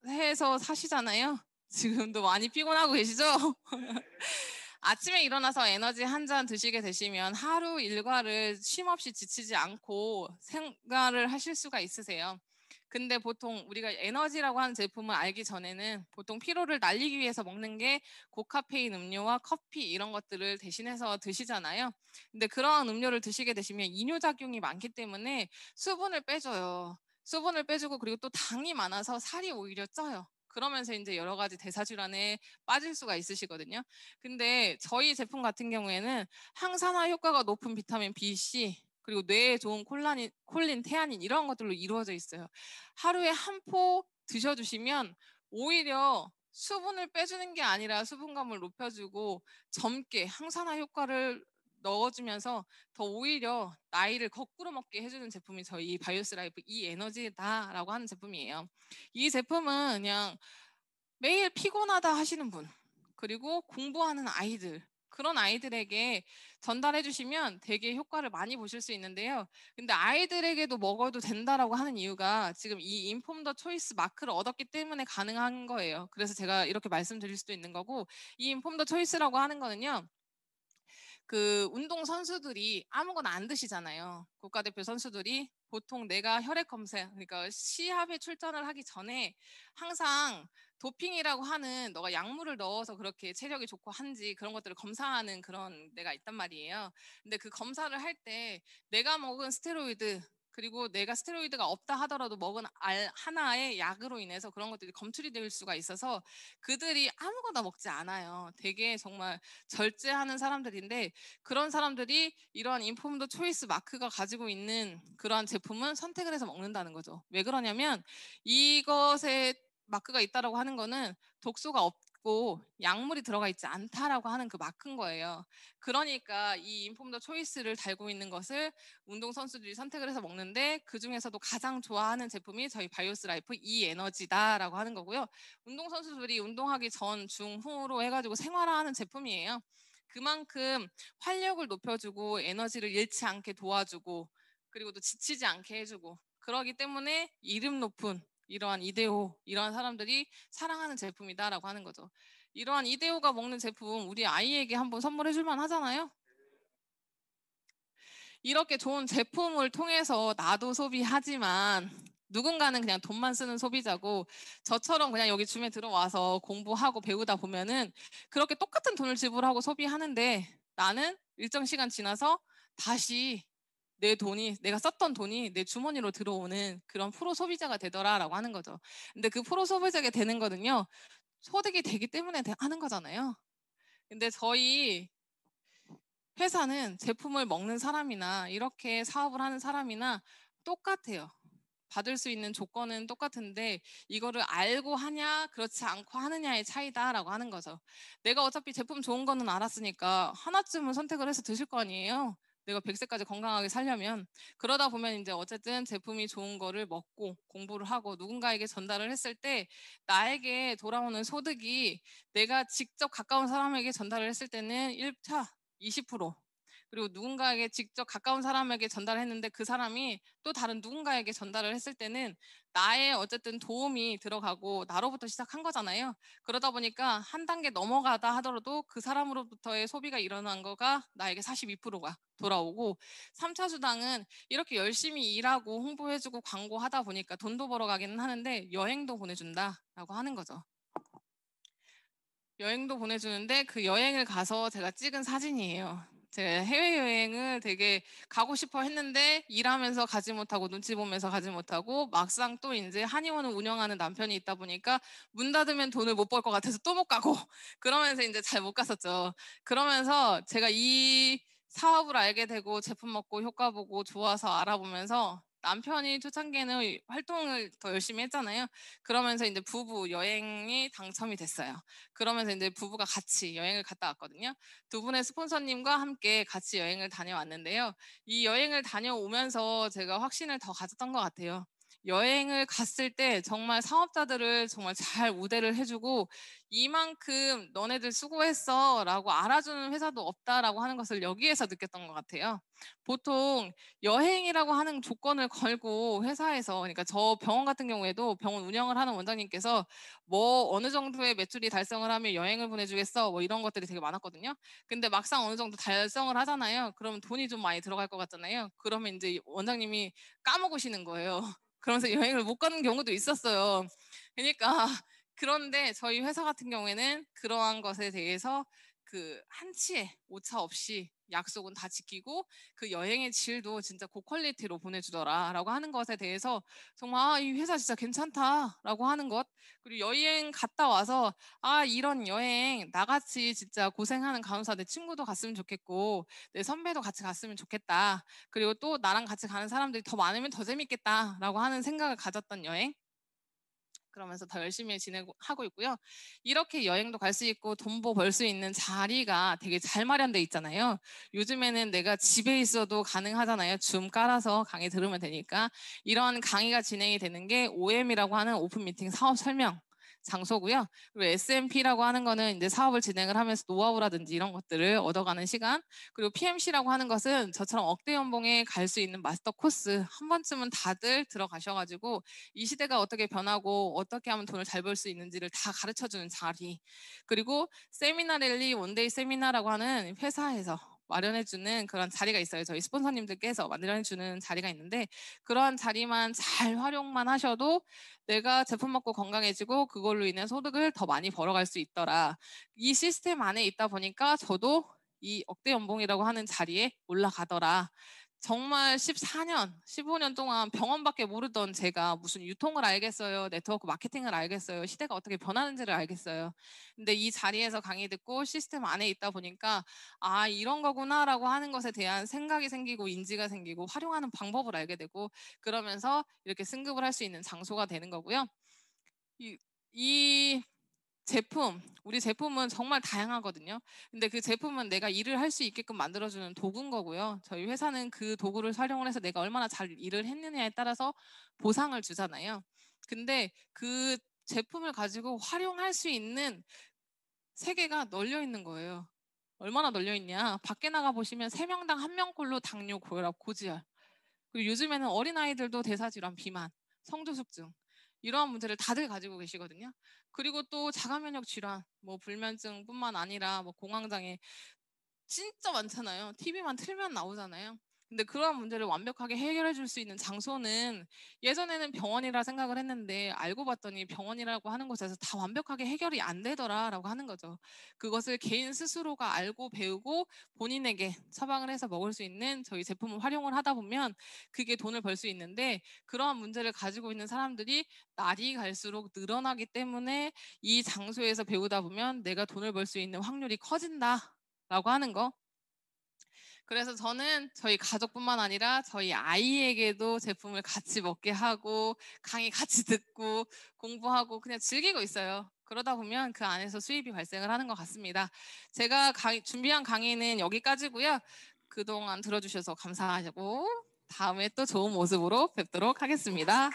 해서 사시잖아요. 지금도 많이 피곤하고 계시죠? 아침에 일어나서 에너지 한 잔 드시게 되시면 하루 일과를 쉼없이 지치지 않고 생활을 하실 수가 있으세요. 근데 보통 우리가 에너지라고 하는 제품을 알기 전에는 보통 피로를 날리기 위해서 먹는 게 고카페인 음료와 커피 이런 것들을 대신해서 드시잖아요. 근데 그런 음료를 드시게 되시면 이뇨작용이 많기 때문에 수분을 빼줘요. 수분을 빼주고 그리고 또 당이 많아서 살이 오히려 쪄요. 그러면서 이제 여러 가지 대사질환에 빠질 수가 있으시거든요. 근데 저희 제품 같은 경우에는 항산화 효과가 높은 비타민 B, C 그리고 뇌에 좋은 콜린, 태아닌 이런 것들로 이루어져 있어요. 하루에 한 포 드셔주시면 오히려 수분을 빼주는 게 아니라 수분감을 높여주고 젊게 항산화 효과를 넣어주면서 더 오히려 나이를 거꾸로 먹게 해주는 제품이 저희 바이오스 라이프 이 에너지다라고 하는 제품이에요. 이 제품은 그냥 매일 피곤하다 하시는 분 그리고 공부하는 아이들 그런 아이들에게 전달해 주시면 되게 효과를 많이 보실 수 있는데요. 근데 아이들에게도 먹어도 된다라고 하는 이유가 지금 이 인폼 더 초이스 마크를 얻었기 때문에 가능한 거예요. 그래서 제가 이렇게 말씀드릴 수도 있는 거고 이 인폼 더 초이스라고 하는 거는요. 그 운동 선수들이 아무거나 안 드시잖아요. 국가대표 선수들이 보통 내가 혈액 검사, 그러니까 시합에 출전을 하기 전에 항상 도핑이라고 하는 너가 약물을 넣어서 그렇게 체력이 좋고 한지 그런 것들을 검사하는 그런 데가 있단 말이에요. 근데 그 검사를 할 때 내가 먹은 스테로이드 그리고 내가 스테로이드가 없다 하더라도 먹은 알 하나의 약으로 인해서 그런 것들이 검출이 될 수가 있어서 그들이 아무거나 먹지 않아요. 되게 정말 절제하는 사람들인데 그런 사람들이 이러한 인폼드 초이스 마크가 가지고 있는 그러한 제품은 선택을 해서 먹는다는 거죠. 왜 그러냐면 이것에 마크가 있다라고 하는 거는 독소가 없고 없고 약물이 들어가 있지 않다라고 하는 그 마크인 거예요. 그러니까 이 인폼더 초이스를 달고 있는 것을 운동선수들이 선택을 해서 먹는데 그중에서도 가장 좋아하는 제품이 저희 바이오스 라이프 이 에너지다라고 하는 거고요. 운동선수들이 운동하기 전, 중, 후로 해가지고 생활화하는 제품이에요. 그만큼 활력을 높여주고 에너지를 잃지 않게 도와주고 그리고 또 지치지 않게 해주고 그러기 때문에 이름 높은 이러한 이데오, 이러한 사람들이 사랑하는 제품이다라고 하는 거죠. 이러한 이데오가 먹는 제품 우리 아이에게 한번 선물해 줄만 하잖아요. 이렇게 좋은 제품을 통해서 나도 소비하지만 누군가는 그냥 돈만 쓰는 소비자고 저처럼 그냥 여기 줌에 들어와서 공부하고 배우다 보면은 그렇게 똑같은 돈을 지불하고 소비하는데 나는 일정 시간 지나서 다시 내 돈이, 내가 썼던 돈이 내 주머니로 들어오는 그런 프로 소비자가 되더라라고 하는 거죠. 근데 그 프로 소비자가 되는 거는요, 소득이 되기 때문에 하는 거잖아요. 근데 저희 회사는 제품을 먹는 사람이나 이렇게 사업을 하는 사람이나 똑같아요. 받을 수 있는 조건은 똑같은데 이거를 알고 하냐 그렇지 않고 하느냐의 차이다라고 하는 거죠. 내가 어차피 제품 좋은 거는 알았으니까 하나쯤은 선택을 해서 드실 거 아니에요. 내가 100세까지 건강하게 살려면. 그러다 보면 이제 어쨌든 제품이 좋은 거를 먹고 공부를 하고 누군가에게 전달을 했을 때 나에게 돌아오는 소득이 내가 직접 가까운 사람에게 전달을 했을 때는 1차 20%, 그리고 누군가에게 직접 가까운 사람에게 전달했는데 그 사람이 또 다른 누군가에게 전달을 했을 때는 나의 어쨌든 도움이 들어가고 나로부터 시작한 거잖아요. 그러다 보니까 한 단계 넘어가다 하더라도 그 사람으로부터의 소비가 일어난 거가 나에게 42%가 돌아오고 3차 수당은 이렇게 열심히 일하고 홍보해주고 광고하다 보니까 돈도 벌어가기는 하는데 여행도 보내준다라고 하는 거죠. 여행도 보내주는데 그 여행을 가서 제가 찍은 사진이에요. 제가 해외여행을 되게 가고 싶어 했는데 일하면서 가지 못하고 눈치 보면서 가지 못하고 막상 또 이제 한의원을 운영하는 남편이 있다 보니까 문 닫으면 돈을 못 벌 것 같아서 또 못 가고 그러면서 이제 잘 못 갔었죠. 그러면서 제가 이 사업을 알게 되고 제품 먹고 효과 보고 좋아서 알아보면서 남편이 초창기에는 활동을 더 열심히 했잖아요. 그러면서 이제 부부 여행이 당첨이 됐어요. 그러면서 이제 부부가 같이 여행을 갔다 왔거든요. 두 분의 스폰서님과 함께 같이 여행을 다녀왔는데요. 이 여행을 다녀오면서 제가 확신을 더 가졌던 것 같아요. 여행을 갔을 때 정말 사업자들을 정말 잘 우대를 해주고 이만큼 너네들 수고했어 라고 알아주는 회사도 없다라고 하는 것을 여기에서 느꼈던 것 같아요. 보통 여행이라고 하는 조건을 걸고 회사에서, 그러니까 저 병원 같은 경우에도 병원 운영을 하는 원장님께서 뭐 어느 정도의 매출이 달성을 하면 여행을 보내주겠어 뭐 이런 것들이 되게 많았거든요. 근데 막상 어느 정도 달성을 하잖아요. 그러면 돈이 좀 많이 들어갈 것 같잖아요. 그러면 이제 원장님이 까먹으시는 거예요. 그러면서 여행을 못 가는 경우도 있었어요. 그러니까 그런데 저희 회사 같은 경우에는 그러한 것에 대해서 그 한치의 오차 없이 약속은 다 지키고 그 여행의 질도 진짜 고퀄리티로 보내주더라라고 하는 것에 대해서 정말 이 회사 진짜 괜찮다라고 하는 것, 그리고 여행 갔다 와서 이런 여행 나같이 진짜 고생하는 간호사 내 친구도 갔으면 좋겠고 내 선배도 같이 갔으면 좋겠다, 그리고 또 나랑 같이 가는 사람들이 더 많으면 더 재밌겠다라고 하는 생각을 가졌던 여행, 그러면서 더 열심히 지내고 하고 있고요. 이렇게 여행도 갈 수 있고 돈도 벌 수 있는 자리가 되게 잘 마련돼 있잖아요. 요즘에는 내가 집에 있어도 가능하잖아요. 줌 깔아서 강의 들으면 되니까. 이런 강의가 진행이 되는 게 OM이라고 하는 오픈 미팅 사업 설명 장소고요. 그리고 SMP라고 하는 거는 이제 사업을 진행을 하면서 노하우라든지 이런 것들을 얻어가는 시간. 그리고 PMC라고 하는 것은 저처럼 억대 연봉에 갈 수 있는 마스터 코스 한 번쯤은 다들 들어가셔가지고 이 시대가 어떻게 변하고 어떻게 하면 돈을 잘 벌 수 있는지를 다 가르쳐주는 자리. 그리고 세미나 랠리 원데이 세미나라고 하는 회사에서 마련해주는 그런 자리가 있어요. 저희 스폰서님들께서 마련해주는 자리가 있는데 그러한 자리만 잘 활용만 하셔도 내가 제품 먹고 건강해지고 그걸로 인해 소득을 더 많이 벌어갈 수 있더라. 이 시스템 안에 있다 보니까 저도 이 억대 연봉이라고 하는 자리에 올라가더라. 정말 14년, 15년 동안 병원밖에 모르던 제가 무슨 유통을 알겠어요, 네트워크 마케팅을 알겠어요, 시대가 어떻게 변하는지를 알겠어요. 근데 이 자리에서 강의 듣고 시스템 안에 있다 보니까 이런 거구나라고 하는 것에 대한 생각이 생기고 인지가 생기고 활용하는 방법을 알게 되고 그러면서 이렇게 승급을 할 수 있는 장소가 되는 거고요. 이 우리 제품은 정말 다양하거든요. 근데 그 제품은 내가 일을 할 수 있게끔 만들어주는 도구인 거고요. 저희 회사는 그 도구를 활용을 해서 내가 얼마나 잘 일을 했느냐에 따라서 보상을 주잖아요. 근데 그 제품을 가지고 활용할 수 있는 세계가 널려 있는 거예요. 얼마나 널려 있냐. 밖에 나가 보시면 3명당 1명꼴로 당뇨, 고혈압, 고지혈. 그리고 요즘에는 어린아이들도 대사질환, 비만, 성조숙증 이러한 문제를 다들 가지고 계시거든요. 그리고 또 자가면역 질환, 뭐 불면증뿐만 아니라 뭐 공황장애 진짜 많잖아요. TV만 틀면 나오잖아요. 근데 그러한 문제를 완벽하게 해결해 줄 수 있는 장소는 예전에는 병원이라 생각을 했는데 알고 봤더니 병원이라고 하는 곳에서 다 완벽하게 해결이 안 되더라라고 하는 거죠. 그것을 개인 스스로가 알고 배우고 본인에게 처방을 해서 먹을 수 있는 저희 제품을 활용을 하다 보면 그게 돈을 벌 수 있는데 그러한 문제를 가지고 있는 사람들이 날이 갈수록 늘어나기 때문에 이 장소에서 배우다 보면 내가 돈을 벌 수 있는 확률이 커진다라고 하는 거. 그래서 저는 저희 가족뿐만 아니라 저희 아이에게도 제품을 같이 먹게 하고 강의 같이 듣고 공부하고 그냥 즐기고 있어요. 그러다 보면 그 안에서 수입이 발생을 하는 것 같습니다. 제가 준비한 강의는 여기까지고요. 그동안 들어주셔서 감사하고 다음에 또 좋은 모습으로 뵙도록 하겠습니다.